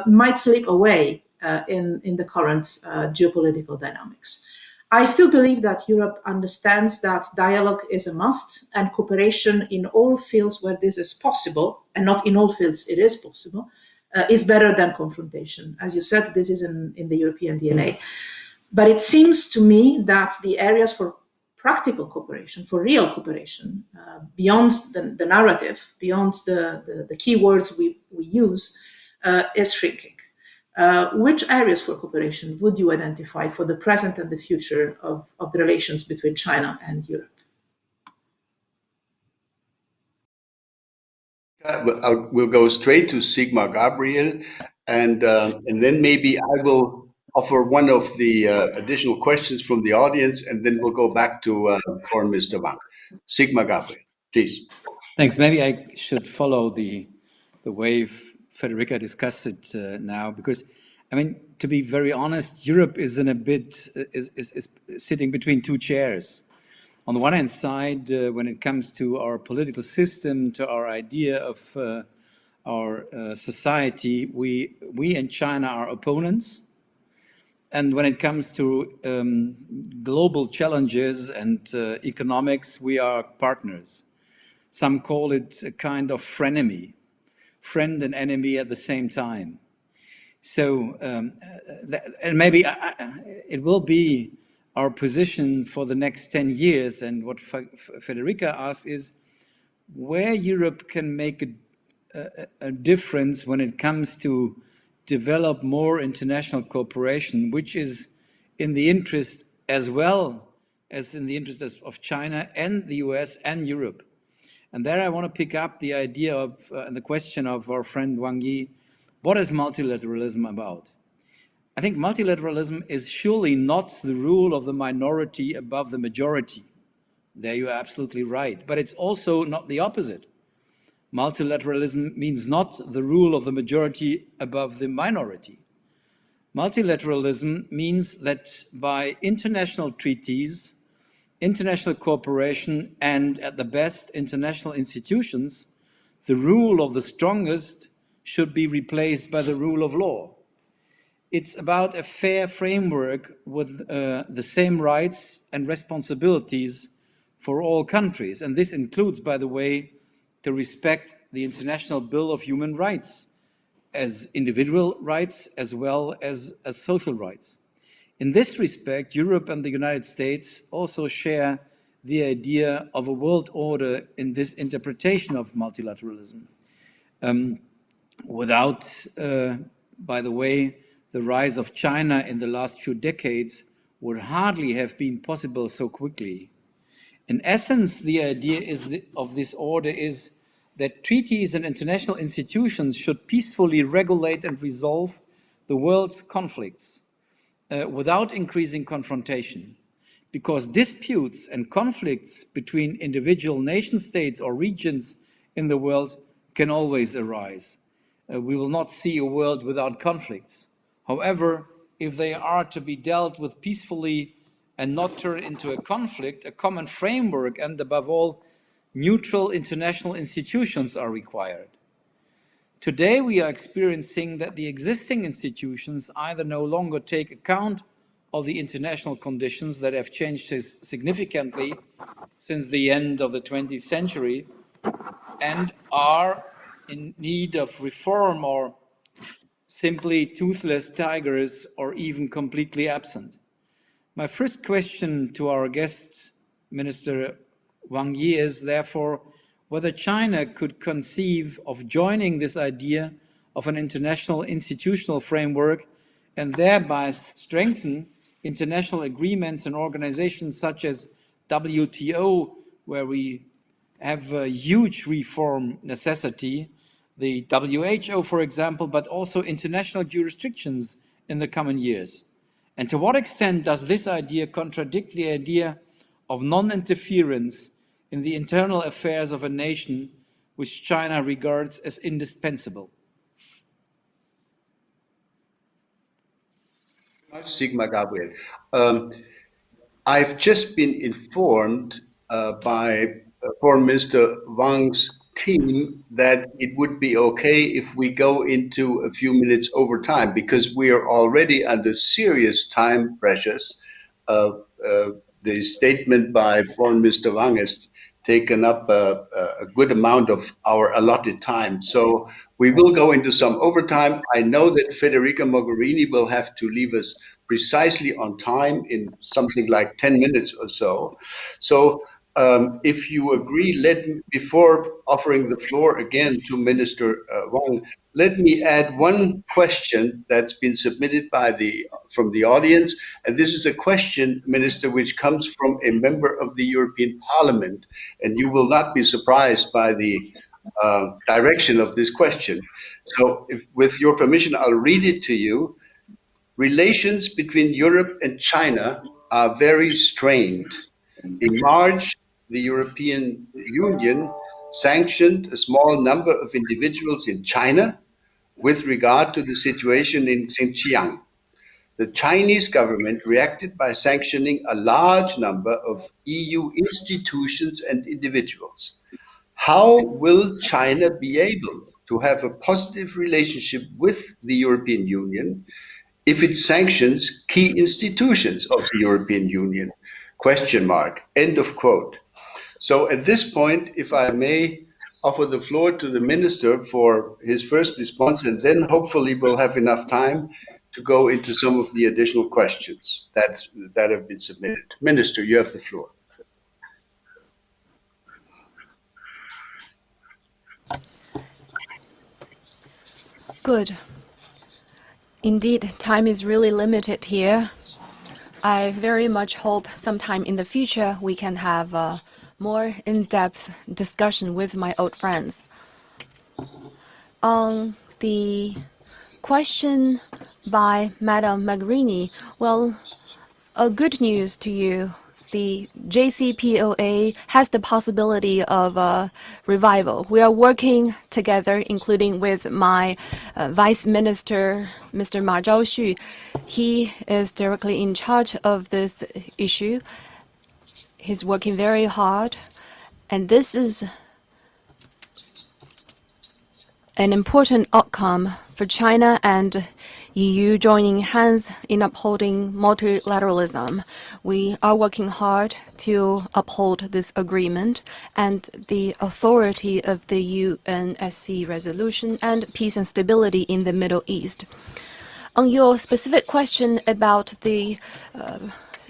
might slip away in the current geopolitical dynamics. I still believe that Europe understands that dialogue is a must, and cooperation in all fields where this is possible, and not in all fields it is possible, is better than confrontation. As you said, this is in the European DNA. But it seems to me that the areas for practical cooperation, for real cooperation, beyond the narrative, beyond the keywords we use, is shrinking. Which areas for cooperation would you identify for the present and the future of the relations between China and Europe? We'll go straight to Sigmar Gabriel, and then maybe I will offer one of the additional questions from the audience, and then we'll go back to Foreign Minister Wang. Sigmar Gabriel, please. Thanks. Maybe I should follow the way Federica discussed it now, because I mean, to be very honest, Europe is in a bit is sitting between two chairs. On the one hand side, when it comes to our political system, to our idea of our society, we and China are opponents. And when it comes to global challenges and economics, we are partners. Some call it a kind of frenemy, friend and enemy at the same time. So, and maybe it will be our position for the next 10 years. And what Federica asked is where Europe can make a difference when it comes to develop more international cooperation, which is in the interest as well as in the interest of China and the US and Europe. And there I want to pick up the idea of and the question of our friend Wang Yi. What is multilateralism about? I think multilateralism is surely not the rule of the minority above the majority. There you are absolutely right. But it's also not the opposite. Multilateralism means not the rule of the majority above the minority. Multilateralism means that by international treaties, international cooperation, and at the best, international institutions, the rule of the strongest should be replaced by the rule of law. It's about a fair framework with the same rights and responsibilities for all countries. And this includes, by the way, to respect the International Bill of Human Rights as individual rights as well as social rights. In this respect, Europe and the United States also share the idea of a world order in this interpretation of multilateralism. Without, by the way, the rise of China in the last few decades would hardly have been possible so quickly. In essence, the idea of this order is that treaties and international institutions should peacefully regulate and resolve the world's conflicts without increasing confrontation, because disputes and conflicts between individual nation states or regions in the world can always arise. We will not see a world without conflicts. However, if they are to be dealt with peacefully and not turn into a conflict, a common framework and, above all, neutral international institutions are required. Today, we are experiencing that the existing institutions either no longer take account of the international conditions that have changed significantly since the end of the 20th century and are in need of reform, or simply toothless tigers, or even completely absent. My first question to our guest, Minister Wang Yi, is therefore whether China could conceive of joining this idea of an international institutional framework and thereby strengthen international agreements and organizations such as WTO, where we have a huge reform necessity, the WHO, for example, but also international jurisdictions in the coming years. And to what extent does this idea contradict the idea of non-interference in the internal affairs of a nation which China regards as indispensable? Sigmar Gabriel. I've just been informed by Foreign Minister Wang's team that it would be okay if we go into a few minutes over time, because we are already under serious time pressures. the statement by Foreign Minister Wang has taken up a good amount of our allotted time. So we will go into some overtime. I know that Federica Mogherini will have to leave us precisely on time in something like 10 minutes or so. So if you agree, before offering the floor again to Minister Wang, let me add one question that's been submitted from the audience. And this is a question, Minister, which comes from a member of the European Parliament. And you will not be surprised by the direction of this question. So with your permission, I'll read it to you. Relations between Europe and China are very strained. In March, the European Union sanctioned a small number of individuals in China with regard to the situation in Xinjiang. The Chinese government reacted by sanctioning a large number of EU institutions and individuals. How will China be able to have a positive relationship with the European Union if it sanctions key institutions of the European Union? Question mark. End of quote. So at this point, if I may offer the floor to the minister for his first response, and then hopefully we'll have enough time to go into some of the additional questions that have been submitted. Minister, you have the floor. Good. Indeed, time is really limited here. I very much hope sometime in the future we can have a more in-depth discussion with my old friends. On the question by Madam Mogherini, well, good news to you. The JCPOA has the possibility of a revival. We are working together, including with my Vice Minister, Mr. Ma Zhaoxu. He is directly in charge of this issue. He's working very hard, and this is an important outcome for China and EU joining hands in upholding multilateralism. We are working hard to uphold this agreement and the authority of the UNSC resolution and peace and stability in the Middle East. On your specific question about the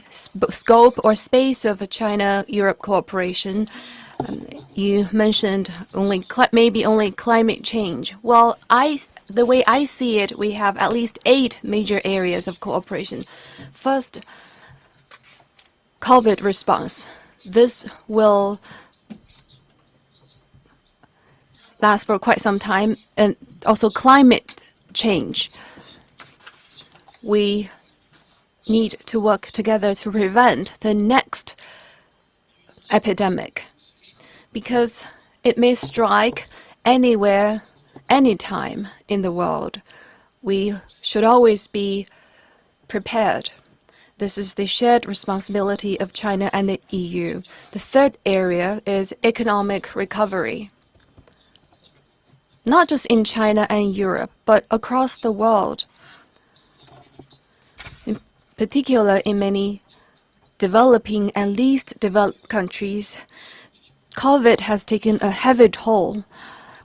scope or space of China-Europe cooperation, you mentioned maybe only climate change. Well, the way I see it, we have at least 8 major areas of cooperation. First, COVID response. This will last for quite some time, and also climate change. We need to work together to prevent the next epidemic, because it may strike anywhere, anytime in the world. We should always be prepared. This is the shared responsibility of China and the EU. The third area is economic recovery. Not just in China and Europe, but across the world. In particular, in many developing and least developed countries, COVID has taken a heavy toll.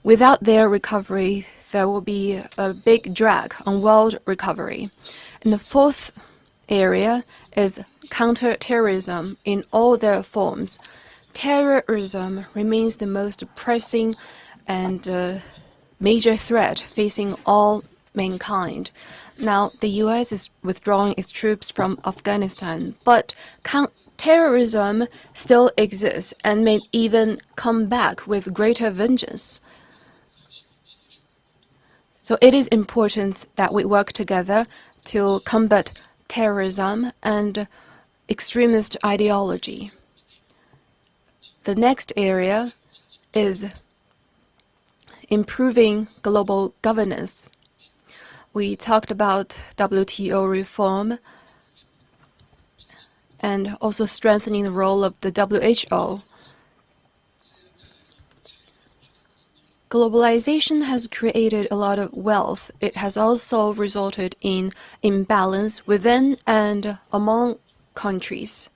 Without their recovery, there will be a big drag on world recovery. And the fourth area is counterterrorism in all their forms. Terrorism remains the most pressing and major threat facing all mankind. Now, the US is withdrawing its troops from Afghanistan, but terrorism still exists and may even come back with greater vengeance. So it is important that we work together to combat terrorism and extremist ideology. The next area is improving global governance. We talked about WTO reform and also strengthening the role of the WHO. Globalization has created a lot of wealth. It has also resulted in imbalance within and among countries.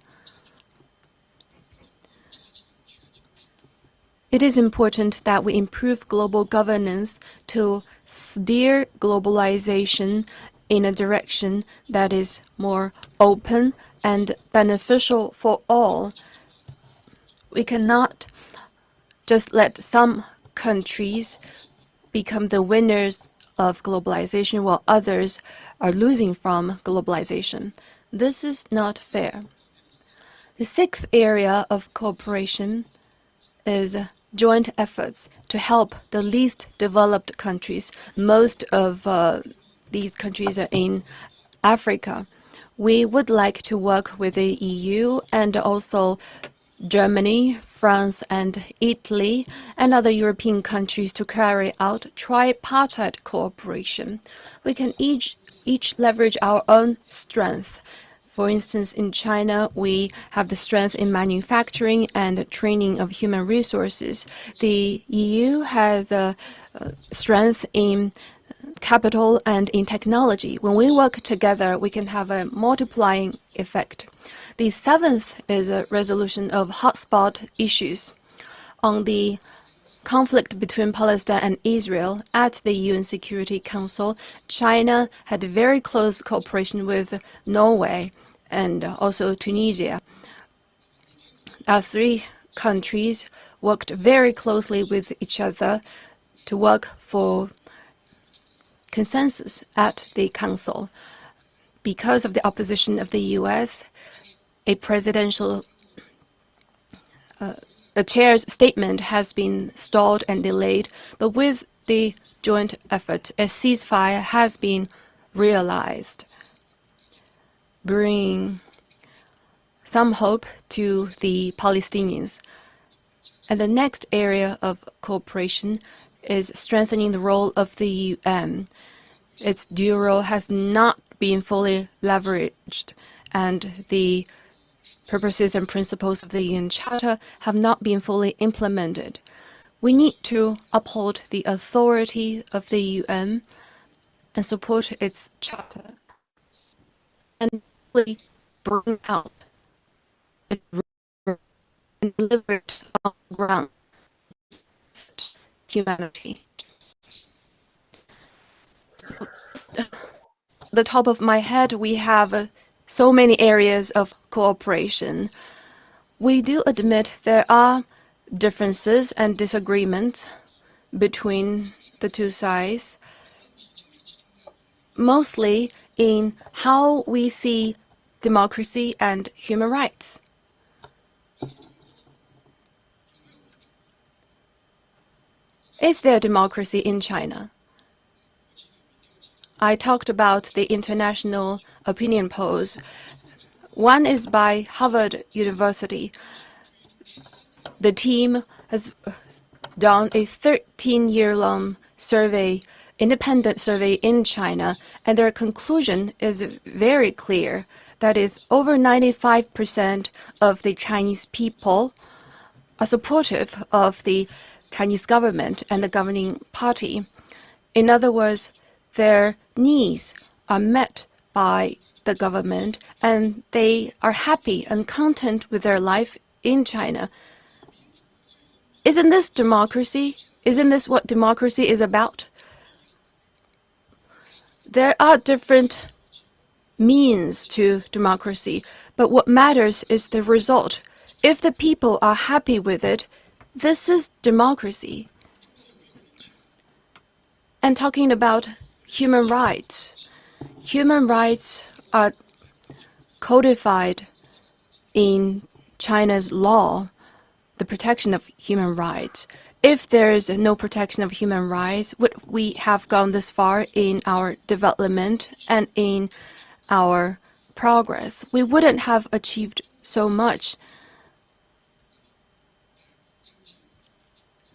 It is important that we improve global governance to steer globalization in a direction that is more open and beneficial for all. We cannot just let some countries become the winners of globalization while others are losing from globalization. This is not fair. The sixth area of cooperation is joint efforts to help the least developed countries. Most of these countries are in Africa. We would like to work with the EU and also Germany, France, and Italy, and other European countries to carry out tripartite cooperation. We can each leverage our own strength. For instance, in China, we have the strength in manufacturing and training of human resources. The EU has a strength in capital and in technology. When we work together, we can have a multiplying effect. The seventh is a resolution of hotspot issues. On the conflict between Palestine and Israel at the UN Security Council, China had very close cooperation with Norway and also Tunisia. Our three countries worked very closely with each other to work for consensus at the Council. Because of the opposition of the US, a presidential the chair's statement has been stalled and delayed, but with the joint effort, a ceasefire has been realized, bringing some hope to the Palestinians. And the next area of cooperation is strengthening the role of the UN. Its dual role has not been fully leveraged, and the purposes and principles of the UN Charter have not been fully implemented. We need to uphold the authority of the UN and support its charter and really bring out its and deliver it on the ground humanity. So, the top of my head, we have so many areas of cooperation. We do admit there are differences and disagreements between the two sides, mostly in how we see democracy and human rights. Is there democracy in China? I talked about the international opinion polls. One is by Harvard University. The team has done a 13-year-long survey, independent survey in China, and their conclusion is very clear. That is, over 95% of the Chinese people are supportive of the Chinese government and the governing party. In other words, their needs are met by the government, and they are happy and content with their life in China. Isn't this democracy? Isn't this what democracy is about? There are different means to democracy, but what matters is the result. If the people are happy with it, this is democracy. And talking about human rights are codified in China's law, the protection of human rights. If there is no protection of human rights, would we have gone this far in our development and in our progress? We wouldn't have achieved so much.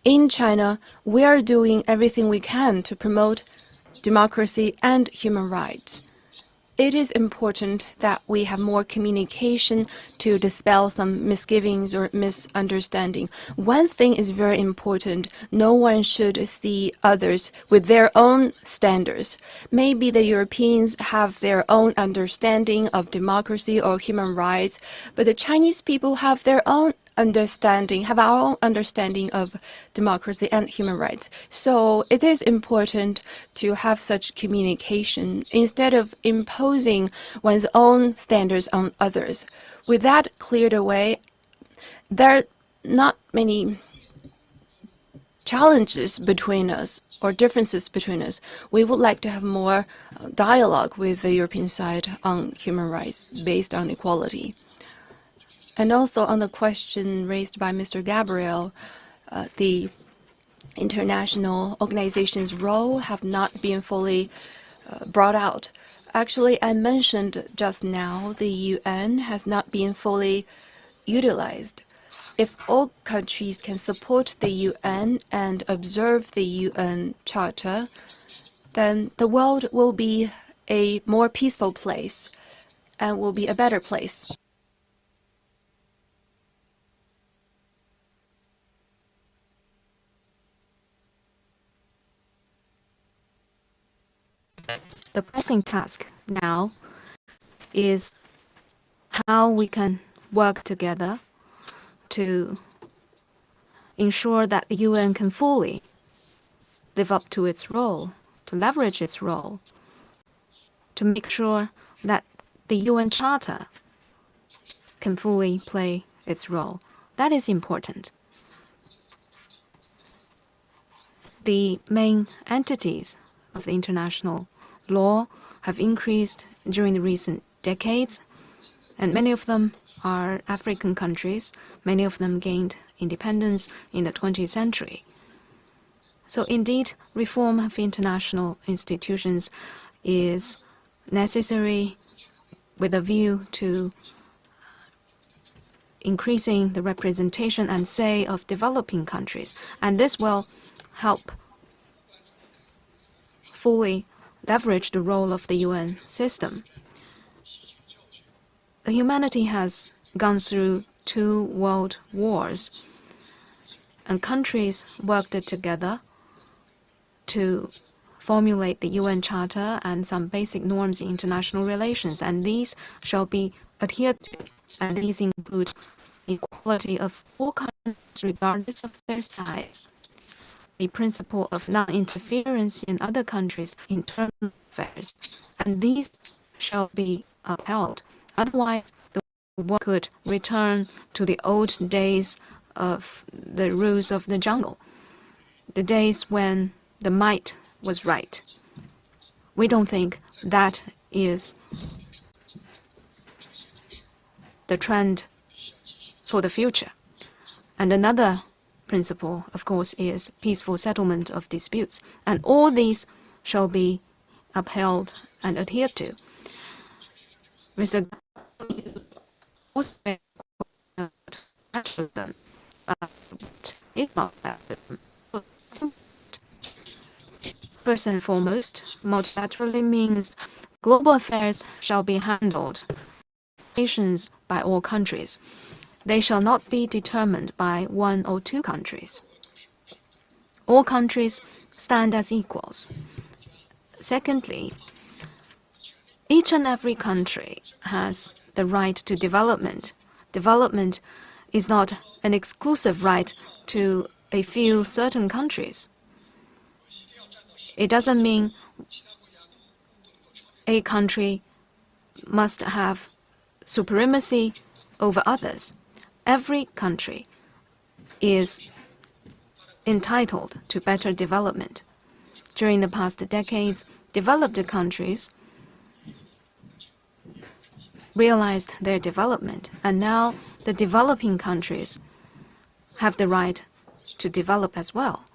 In China, we are doing everything we can to promote democracy and human rights. it is important that we have more communication to dispel some misgivings or misunderstanding. One thing is very important. No one should see others with their own standards. Maybe the Europeans have their own understanding of democracy or human rights, but the Chinese people have their own have our own understanding of democracy and human rights. So it is important to have such communication instead of imposing one's own standards on others. With that cleared away, there are not many challenges between us or differences between us. We would like to have more dialogue with the European side on human rights based on equality. And also on the question raised by Mr. Gabriel, the international organization's role have not been fully brought out. Actually, I mentioned just now the UN has not been fully utilized. If all countries can support the UN and observe the UN Charter, then the world will be a more peaceful place and will be a better place. The pressing task now is how we can work together to ensure that the UN can fully live up to its role, to leverage its role, to make sure that the UN Charter can fully play its role. That is important. The main entities of the international law have increased during the recent decades, and many of them are African countries. Many of them gained independence in the 20th century. So indeed, reform of international institutions is necessary with a view to increasing the representation and say of developing countries, and this will help fully leverage the role of the UN system. Humanity has gone through 2 world wars, and countries worked together to formulate the UN Charter and some basic norms in international relations, and these shall be adhered to, and these include equality of all countries regardless of their size, the principle of non-interference in other countries' internal affairs, and these shall be upheld. Otherwise, the world could return to the old days of the rules of the jungle, the days when the might was right. We don't think that is the trend for the future. And another principle, of course, is peaceful settlement of disputes, and all these shall be upheld and adhered to. Mr. First and foremost, multilaterally means global affairs shall be handled by all countries. They shall not be determined by 1 or 2 countries. All countries stand as equals. Secondly, each and every country has the right to development. Development is not an exclusive right to a few certain countries. It doesn't mean a country must have supremacy over others. Every country is entitled to better development. During the past decades, developed countries realized their development, and now the developing countries have the right to develop as well.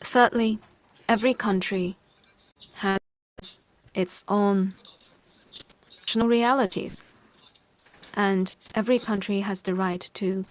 Thirdly, every country has its own national realities, and every country has the right to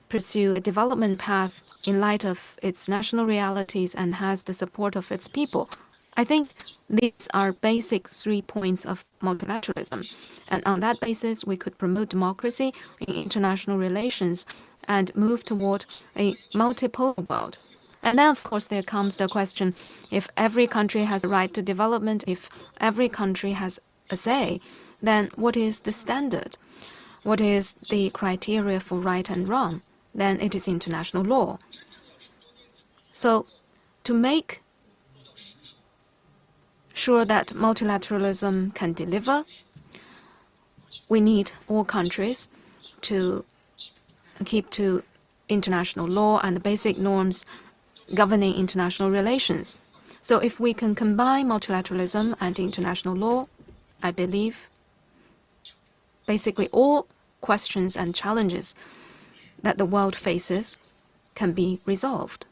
pursue a development path in light of its national realities and has the support of its people. I think these are basic 3 points of multilateralism. And on that basis, we could promote democracy in international relations and move toward a multipolar world. And then, of course, there comes the question, if every country has a right to development, if every country has a say, then what is the standard? What is the criteria for right and wrong? Then it is international law. So to make sure that multilateralism can deliver, we need all countries to keep to international law and the basic norms governing international relations. So if we can combine multilateralism and international law, I believe basically all questions and challenges that the world faces can be resolved.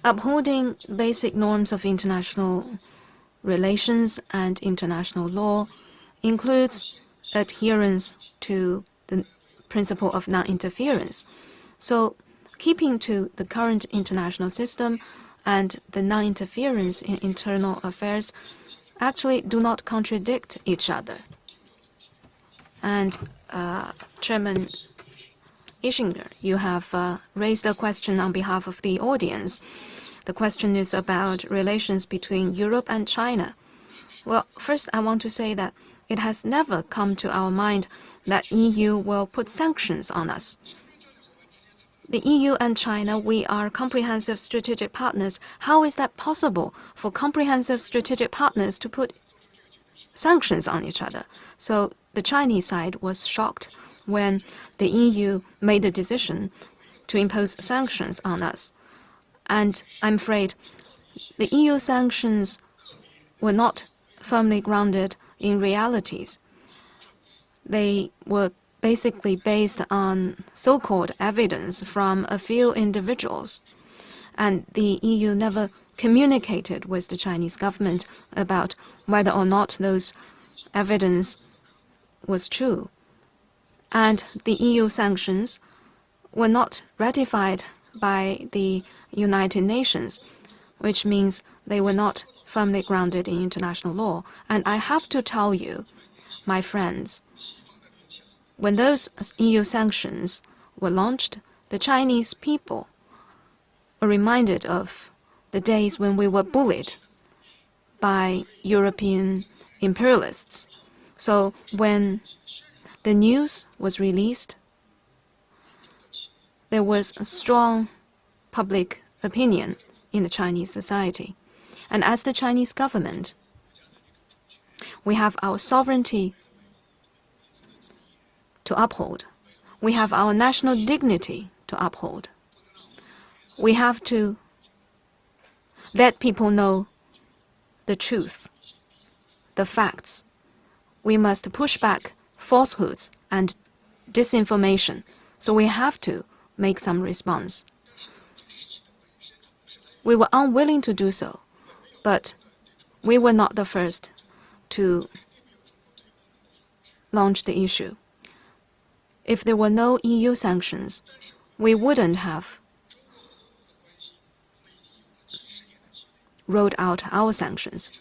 Upholding basic norms of international relations and international law includes adherence to the principle of non-interference. So keeping to the current international system and the non-interference in internal affairs actually do not contradict each other. And Chairman Ischinger, you have raised a question on behalf of the audience. The question is about relations between Europe and China. Well, first I want to say that it has never come to our mind that EU will put sanctions on us. The EU and China, we are comprehensive strategic partners. How is that possible for comprehensive strategic partners to put sanctions on each other? So the Chinese side was shocked when the EU made a decision to impose sanctions on us. And I'm afraid the EU sanctions were not firmly grounded in realities. They were basically based on so-called evidence from a few individuals. And the EU never communicated with the Chinese government about whether or not those evidence was true. And the EU sanctions were not ratified by the United Nations, which means they were not firmly grounded in international law. And I have to tell you, my friends, when those EU sanctions were launched, the Chinese people were reminded of the days when we were bullied by European imperialists. So when the news was released, there was a strong public opinion in the Chinese society. And as the Chinese government, we have our sovereignty to uphold. We have our national dignity to uphold. We have to let people know the truth, the facts. We must push back falsehoods and disinformation. So we have to make some response. We were unwilling to do so, but we were not the first to launch the issue. If there were no EU sanctions, we wouldn't have rolled out our sanctions.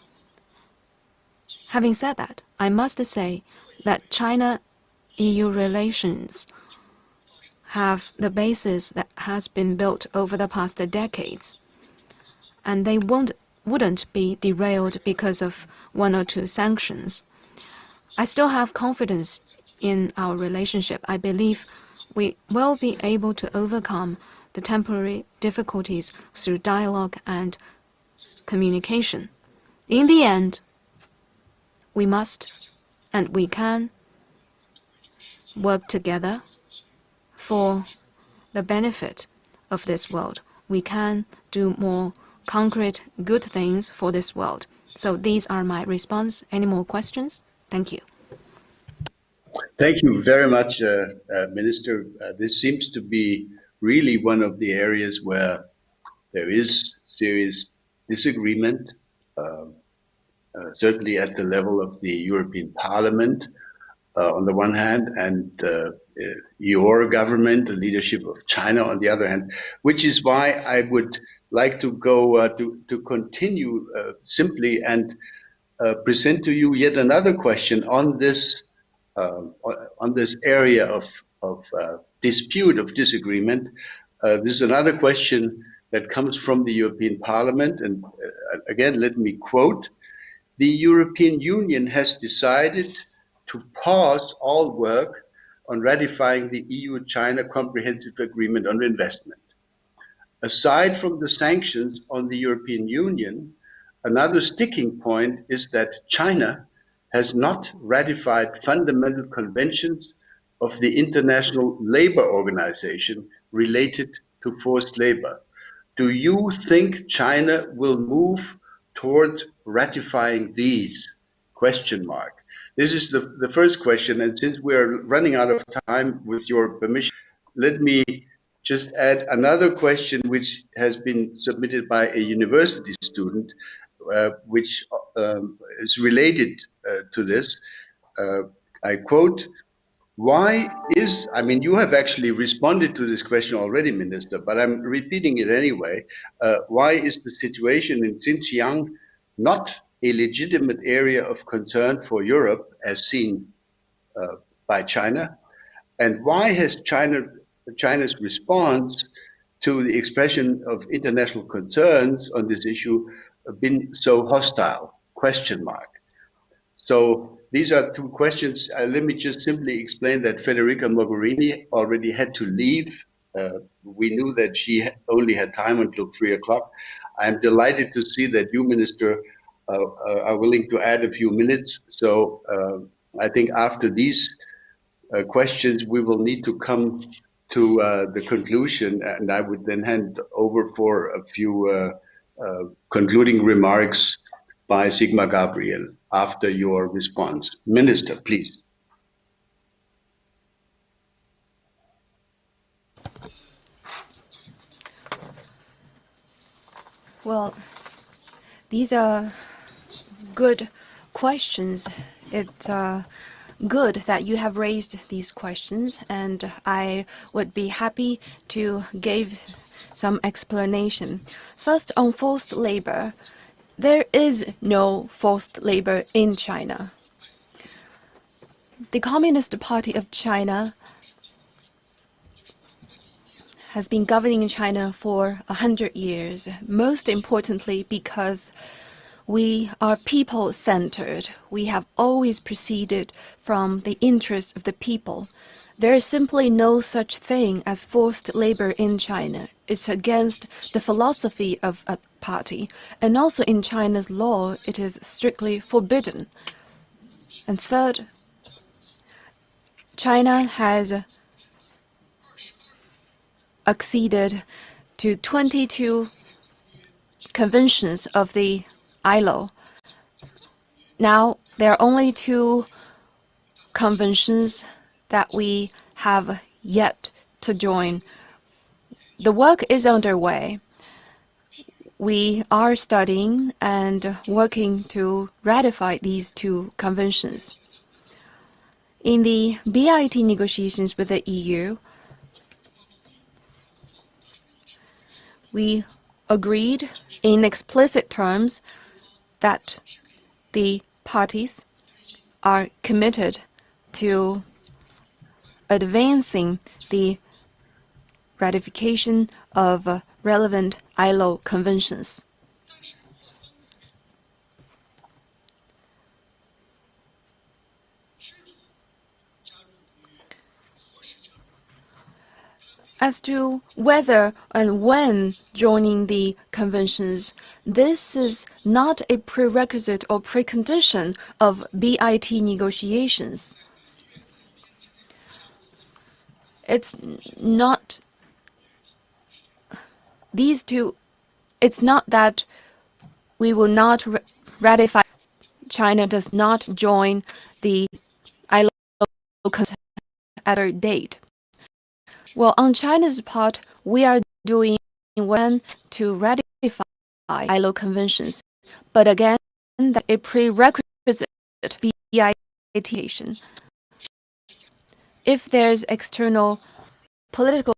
Having said that, I must say that China-EU relations have the basis that has been built over the past decades, and they wouldn't be derailed because of one or two sanctions. I still have confidence in our relationship. I believe we will be able to overcome the temporary difficulties through dialogue and communication. In the end, we must and we can work together for the benefit of this world. We can do more concrete good things for this world. So these are my response. Any more questions? Thank you. Thank you very much, Minister. This seems to be really one of the areas where there is serious disagreement, certainly at the level of the European Parliament, on the one hand, and your government, the leadership of China on the other hand, which is why I would like to go to continue simply and present to you yet another question on this area of dispute, of disagreement. This is another question that comes from the European Parliament, and again, let me quote: "The European Union has decided to pause all work on ratifying the EU-China Comprehensive Agreement on Investment. Aside from the sanctions on the European Union, another sticking point is that China has not ratified fundamental conventions of the International Labour Organization related to forced labor. Do you think China will move towards ratifying these? Question mark. This is the first question, and since we're running out of time, with your permission, let me just add another question which has been submitted by a university student, which is related to this. I quote: "Why is," I mean, you have actually responded to this question already, Minister, but I'm repeating it anyway. Why is the situation in Xinjiang not a legitimate area of concern for Europe as seen by China? And why has China's response to the expression of international concerns on this issue been so hostile? Question mark. So these are two questions. Let me just simply explain that Federica Mogherini already had to leave. We knew that she only had time until 3 o'clock. I'm delighted to see that you, Minister, are willing to add a few minutes. So I think after these questions, we will need to come to the conclusion, and I would then hand over for a few concluding remarks by Sigmar Gabriel after your response. Minister, please. Well, these are good questions. It's good that you have raised these questions, and I would be happy to give some explanation. First, on forced labor, there is no forced labor in China. The Communist Party of China has been governing China for 100 years, most importantly because we are people-centered. We have always proceeded from the interests of the people. There is simply no such thing as forced labor in China. It's against the philosophy of a party, and also in China's law, it is strictly forbidden. And third, China has acceded to 22 conventions of the ILO. Now, there are only 2 conventions that we have yet to join. The work is underway. We are studying and working to ratify these 2 conventions. In the BIT negotiations with the EU, we agreed in explicit terms that the parties are committed to advancing the ratification of relevant ILO conventions. As to whether and when joining the conventions, this is not a prerequisite or precondition of BIT negotiations. It's not these 2. It's not that we will not ratify. China does not join the ILO convention at a date. Well, on China's part, we are doing one to ratify ILO conventions, but again, that a prerequisite BIT. If there's external political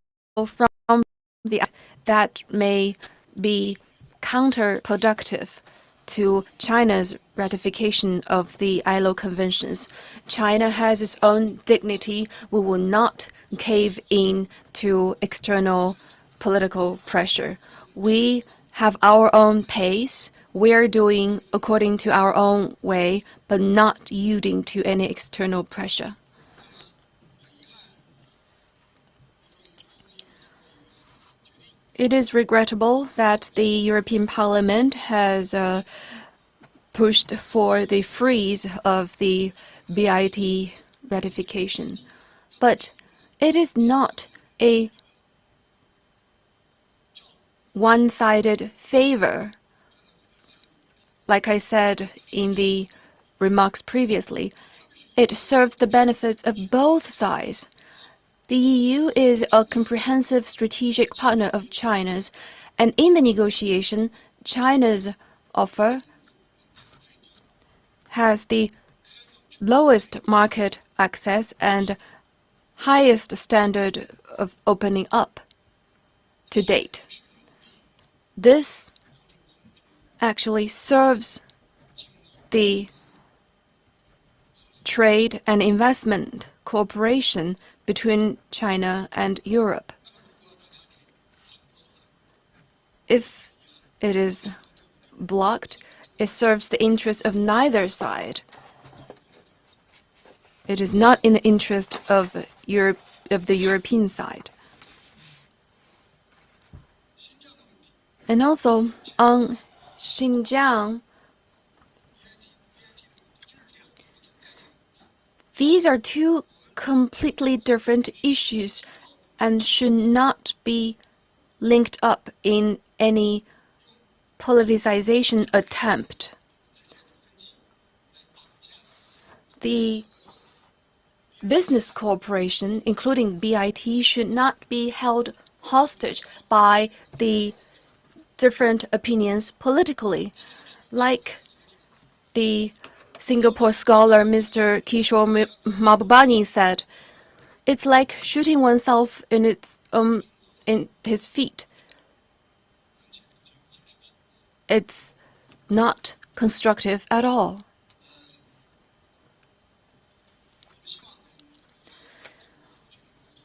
from the that may be counterproductive to China's ratification of the ILO conventions. China has its own dignity. We will not cave in to external political pressure. We have our own pace. We are doing according to our own way, but not yielding to any external pressure. It is regrettable that the European Parliament has pushed for the freeze of the BIT ratification. But it is not a one-sided favor. Like I said in the remarks previously, it serves the benefits of both sides. The EU is a comprehensive strategic partner of China's, and in the negotiation, China's offer has the lowest market access and highest standard of opening up to date. This actually serves the trade and investment cooperation between China and Europe. If it is blocked, it serves the interest of neither side. It is not in the interest of the European side. And also, on Xinjiang, these are two completely different issues and should not be linked up in any politicization attempt. The business cooperation, including BIT, should not be held hostage by the different opinions politically. Like the Singapore scholar Mr. Kishore Mahbubani said, it's like shooting oneself in his feet. It's not constructive at all.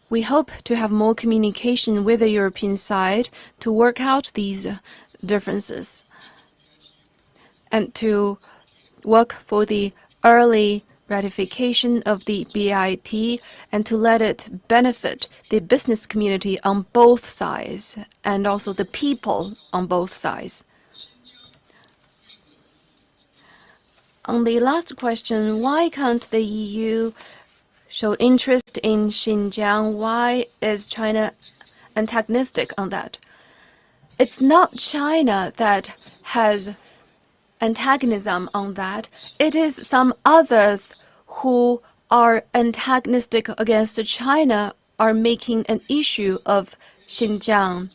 We hope to have more communication with the European side to work out these differences and to work for the early ratification of the BIT and to let it benefit the business community on both sides and also the people on both sides. On the last question, why can't the EU show interest in Xinjiang? Why is China antagonistic on that? It's not China that has antagonism on that. It is some others who are antagonistic against China are making an issue of Xinjiang.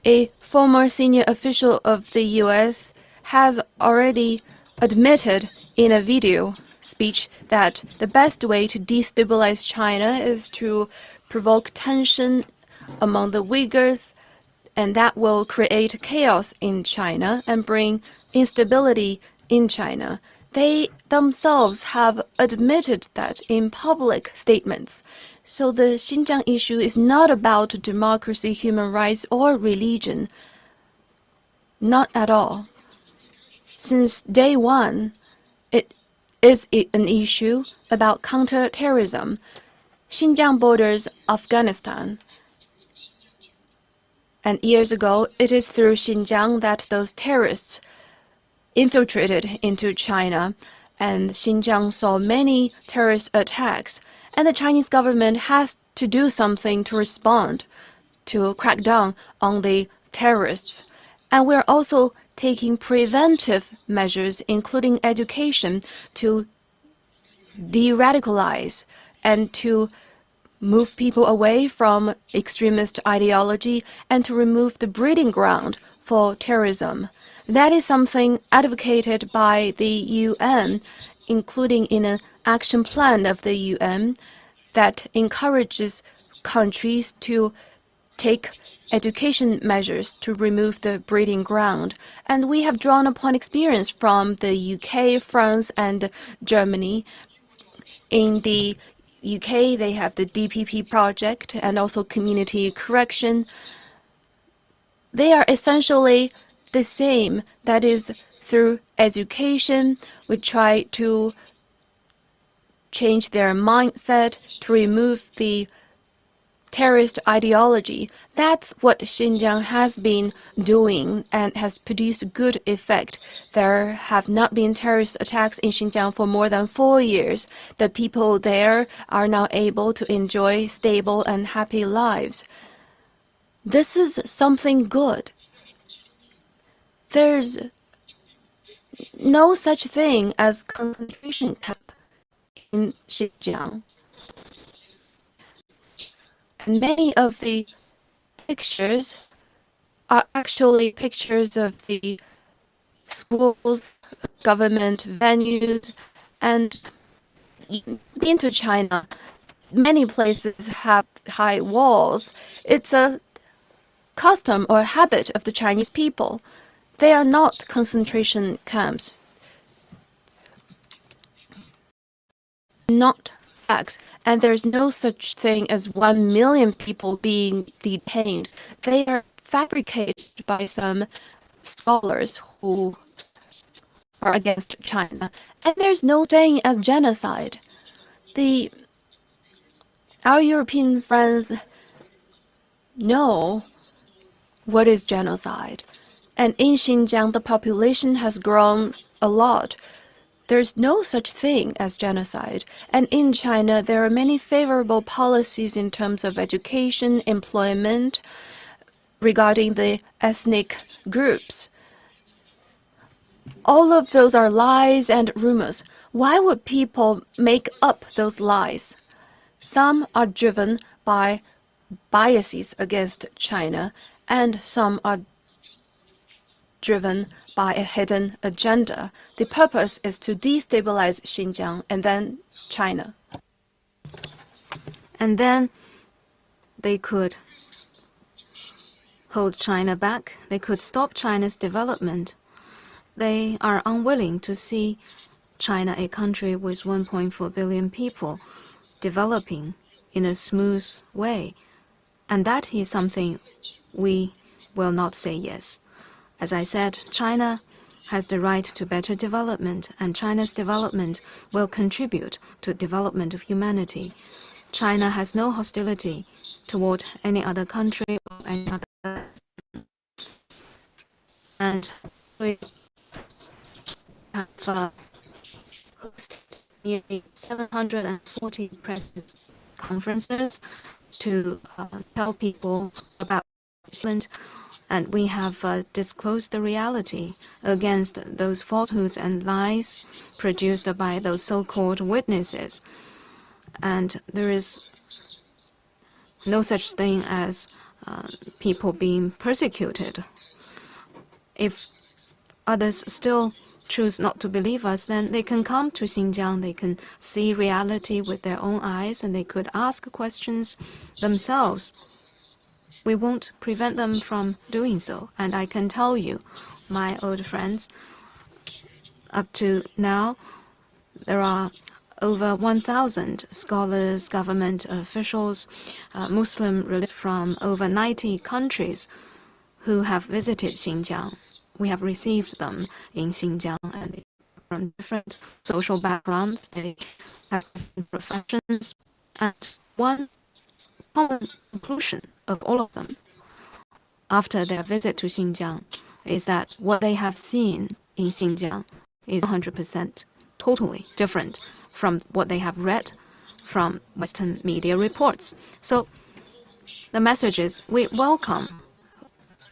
A former senior official of the US has already admitted in a video speech that the best way to destabilize China is to provoke tension among the Uyghurs, and that will create chaos in China and bring instability in China. They themselves have admitted that in public statements. So the Xinjiang issue is not about democracy, human rights, or religion. Not at all. Since day one, it is an issue about counterterrorism. Xinjiang borders Afghanistan. And years ago, it is through Xinjiang that those terrorists infiltrated into China, and Xinjiang saw many terrorist attacks, and the Chinese government has to do something to respond, to crack down on the terrorists. And we're also taking preventive measures, including education, to de-radicalize and to move people away from extremist ideology and to remove the breeding ground for terrorism. That is something advocated by the UN, including in an action plan of the UN that encourages countries to take education measures to remove the breeding ground. And we have drawn upon experience from the UK, France, and Germany. In the UK, they have the DPP project and also community correction. They are essentially the same. That is, through education, we try to change their mindset, to remove the terrorist ideology. That's what Xinjiang has been doing and has produced good effect. There have not been terrorist attacks in Xinjiang for more than 4 years. The people there are now able to enjoy stable and happy lives. This is something good. There's no such thing as concentration camp in Xinjiang. And many of the pictures are actually pictures of the schools, government venues, and been to China. Many places have high walls. It's a custom or habit of the Chinese people. They are not concentration camps. Not facts. And there's no such thing as 1 million people being detained. They are fabricated by some scholars who are against China. And there's no thing as genocide. Our European friends know what is genocide. And in Xinjiang, the population has grown a lot. There's no such thing as genocide. And in China, there are many favorable policies in terms of education, employment, regarding the ethnic groups. All of those are lies and rumors. Why would people make up those lies? Some are driven by biases against China, and some are driven by a hidden agenda. The purpose is to destabilize Xinjiang and then China. And then they could hold China back. They could stop China's development. They are unwilling to see China, a country with 1.4 billion people, developing in a smooth way. And that is something we will not say yes. As I said, China has the right to better development, and China's development will contribute to the development of humanity. China has no hostility toward any other country or any other. And we have hosted nearly 740 press conferences to tell people about development. And we have disclosed the reality against those falsehoods and lies produced by those so-called witnesses. And there is no such thing as people being persecuted. If others still choose not to believe us, then they can come to Xinjiang, they can see reality with their own eyes, and they could ask questions themselves. We won't prevent them from doing so. And I can tell you, my old friends, up to now, there are over 1,000 scholars, government officials, Muslim religious from over 90 countries who have visited Xinjiang. We have received them in Xinjiang, and they are from different social backgrounds. They have different professions. And one common conclusion of all of them after their visit to Xinjiang is that what they have seen in Xinjiang is 100% totally different from what they have read from Western media reports. So the message is, we welcome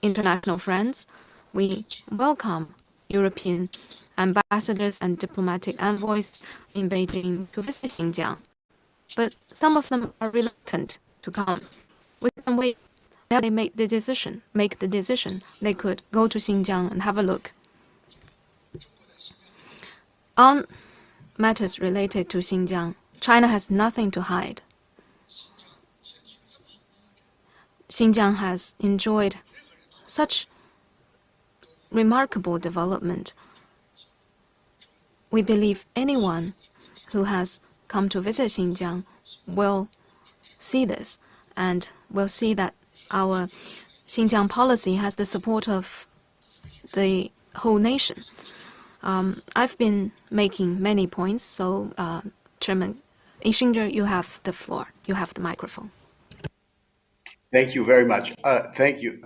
international friends, we welcome European ambassadors and diplomatic envoys in Beijing to visit Xinjiang. But some of them are reluctant to come. We can wait until they make the decision. They could go to Xinjiang and have a look. On matters related to Xinjiang, China has nothing to hide. Xinjiang has enjoyed such remarkable development. We believe anyone who has come to visit Xinjiang will see this and will see that our Xinjiang policy has the support of the whole nation. I've been making many points, so Chairman Ischinger, you have the floor. You have the microphone. Thank you very much. Thank you.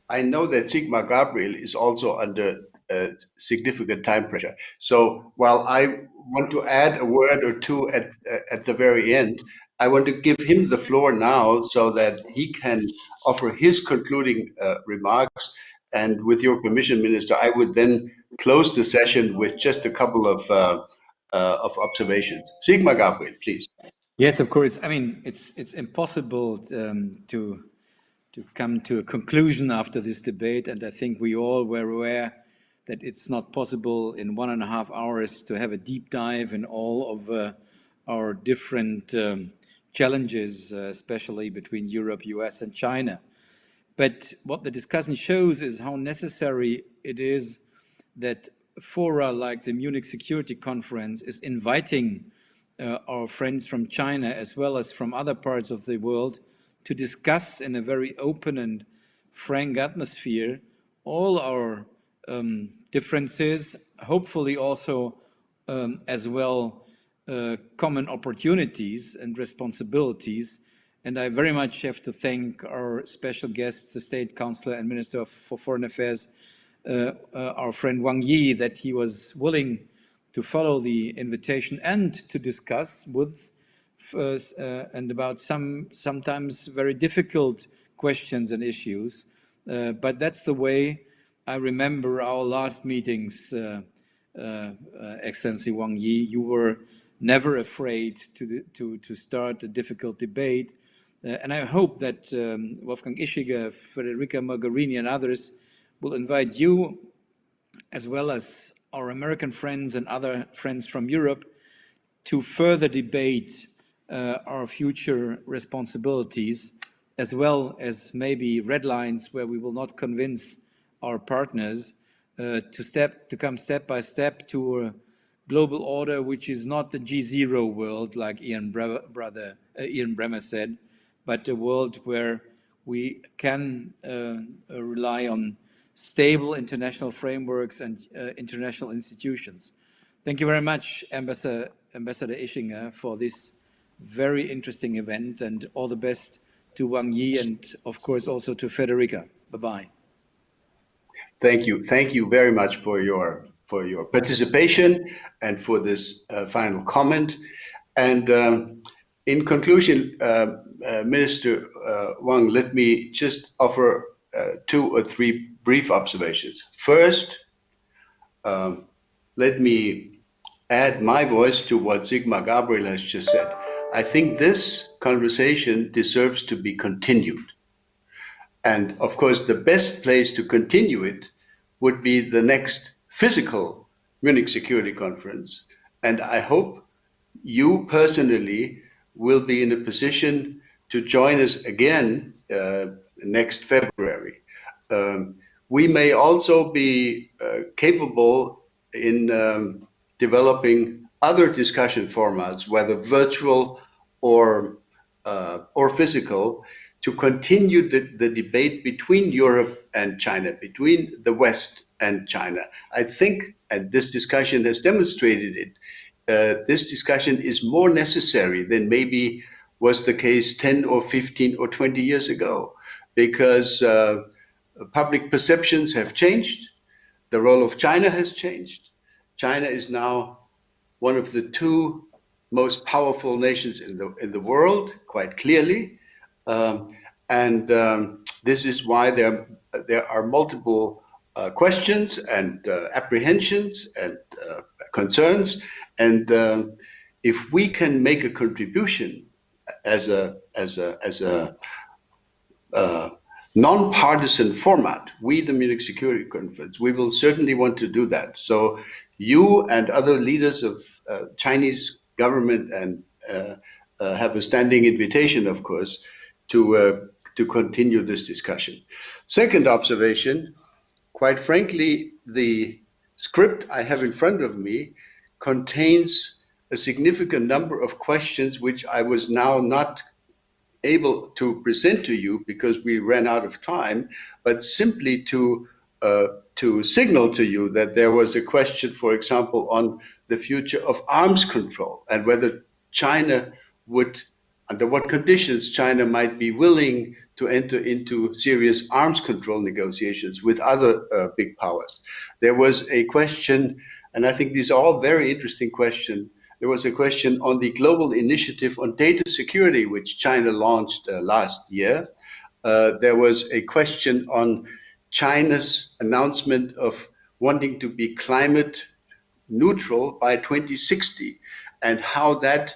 I know that Sigmar Gabriel is also under significant time pressure. So while I want to add a word or two at the very end, I want to give him the floor now so that he can offer his concluding remarks. And with your permission, Minister, I would then close the session with just a couple of observations. Sigmar Gabriel, please. Yes, of course. I mean, it's impossible to come to a conclusion after this debate, and I think we all were aware that it's not possible in 1.5 hours to have a deep dive in all of our different challenges, especially between Europe, US, and China. But what the discussion shows is how necessary it is that fora like the Munich Security Conference is inviting our friends from China as well as from other parts of the world to discuss in a very open and frank atmosphere all our differences, hopefully also as well common opportunities and responsibilities. And I very much have to thank our special guest, the State Councillor and Minister for Foreign Affairs, our friend Wang Yi, that he was willing to follow the invitation and to discuss with and about sometimes very difficult questions and issues. But that's the way I remember our last meetings, Excellency Wang Yi. You were never afraid to start a difficult debate. And I hope that Wolfgang Ischinger, Federica Mogherini, and others will invite you, as well as our American friends and other friends from Europe, to further debate our future responsibilities, as well as maybe red lines where we will not convince our partners to come step by step to a global order which is not the G0 world, like Ian Bremmer said, but a world where we can rely on stable international frameworks and international institutions. Thank you very much, Ambassador Ischinger, for this very interesting event, and all the best to Wang Yi and, of course, also to Federica. Bye-bye. Thank you. Thank you very much for your participation and for this final comment. And in conclusion, Minister Wang, let me just offer 2 or 3 brief observations. First, let me add my voice to what Sigmar Gabriel has just said. I think this conversation deserves to be continued. And of course, the best place to continue it would be the next physical Munich Security Conference. And I hope you personally will be in a position to join us again next February. We may also be capable in developing other discussion formats, whether virtual or physical, to continue the debate between Europe and China, between the West and China. I think, and this discussion has demonstrated it, this discussion is more necessary than maybe was the case 10 or 15 or 20 years ago, because public perceptions have changed. The role of China has changed. China is now one of the 2 most powerful nations in the world, quite clearly. This is why there are multiple questions and apprehensions and concerns. And if we can make a contribution as a non-partisan format, we, the Munich Security Conference, we will certainly want to do that. So you and other leaders of Chinese government and have a standing invitation, of course, to to continue this discussion. Second observation, quite frankly, the script I have in front of me contains a significant number of questions which I was now not able to present to you because we ran out of time, but simply to signal to you that there was a question, for example, on the future of arms control and whether China would, under what conditions China might be willing to enter into serious arms control negotiations with other big powers. There was a question, and I think these are all very interesting questions. There was a question on the global initiative on data security, which China launched last year. There was a question on China's announcement of wanting to be climate neutral by 2060 and how that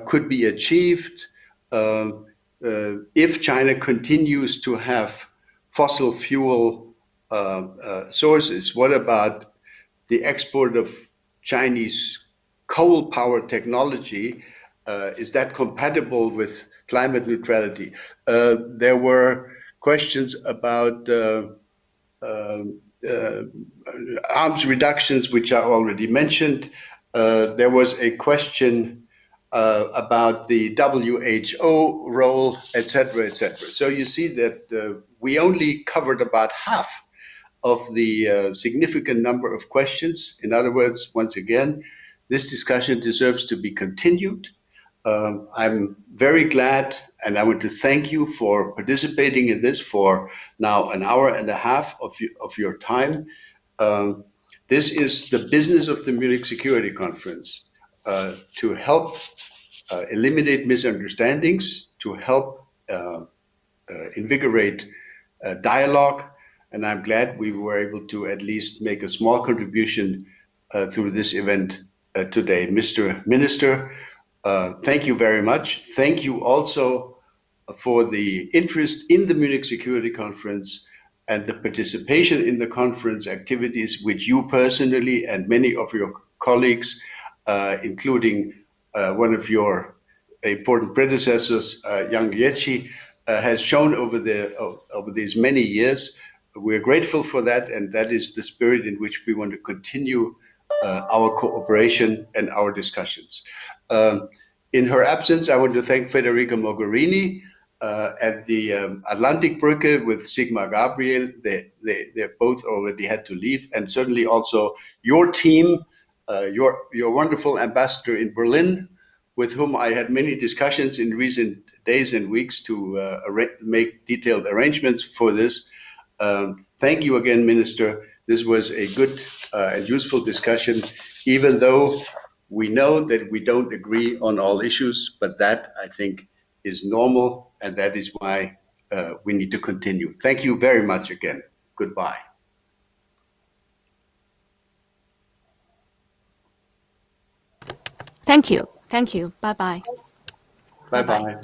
could be achieved if China continues to have fossil fuel sources. What about the export of Chinese coal power technology? Is that compatible with climate neutrality? There were questions about arms reductions, which I already mentioned. There was a question about the WHO role, etc., etc. So you see that we only covered about half of the significant number of questions. In other words, once again, this discussion deserves to be continued. I'm very glad, and I want to thank you for participating in this for now an hour and a half of your time. This is the business of the Munich Security Conference, to help eliminate misunderstandings, to help invigorate dialogue, and I'm glad we were able to at least make a small contribution through this event today. Mr. Minister, thank you very much. Thank you also for the interest in the Munich Security Conference and the participation in the conference activities, which you personally and many of your colleagues, including one of your important predecessors, Wang Yi, has shown over these many years. We're grateful for that, and that is the spirit in which we want to continue our cooperation and our discussions. In her absence, I want to thank Federica Mogherini and the Atlantik-Brücke with Sigmar Gabriel. They both already had to leave, and certainly also your team, your wonderful ambassador in Berlin, with whom I had many discussions in recent days and weeks to make detailed arrangements for this. Thank you again, Minister. This was a good and useful discussion, even though we know that we don't agree on all issues, but that, I think, is normal, and that is why we need to continue. Thank you very much again. Goodbye. Thank you. Thank you. Bye-bye. Bye-bye.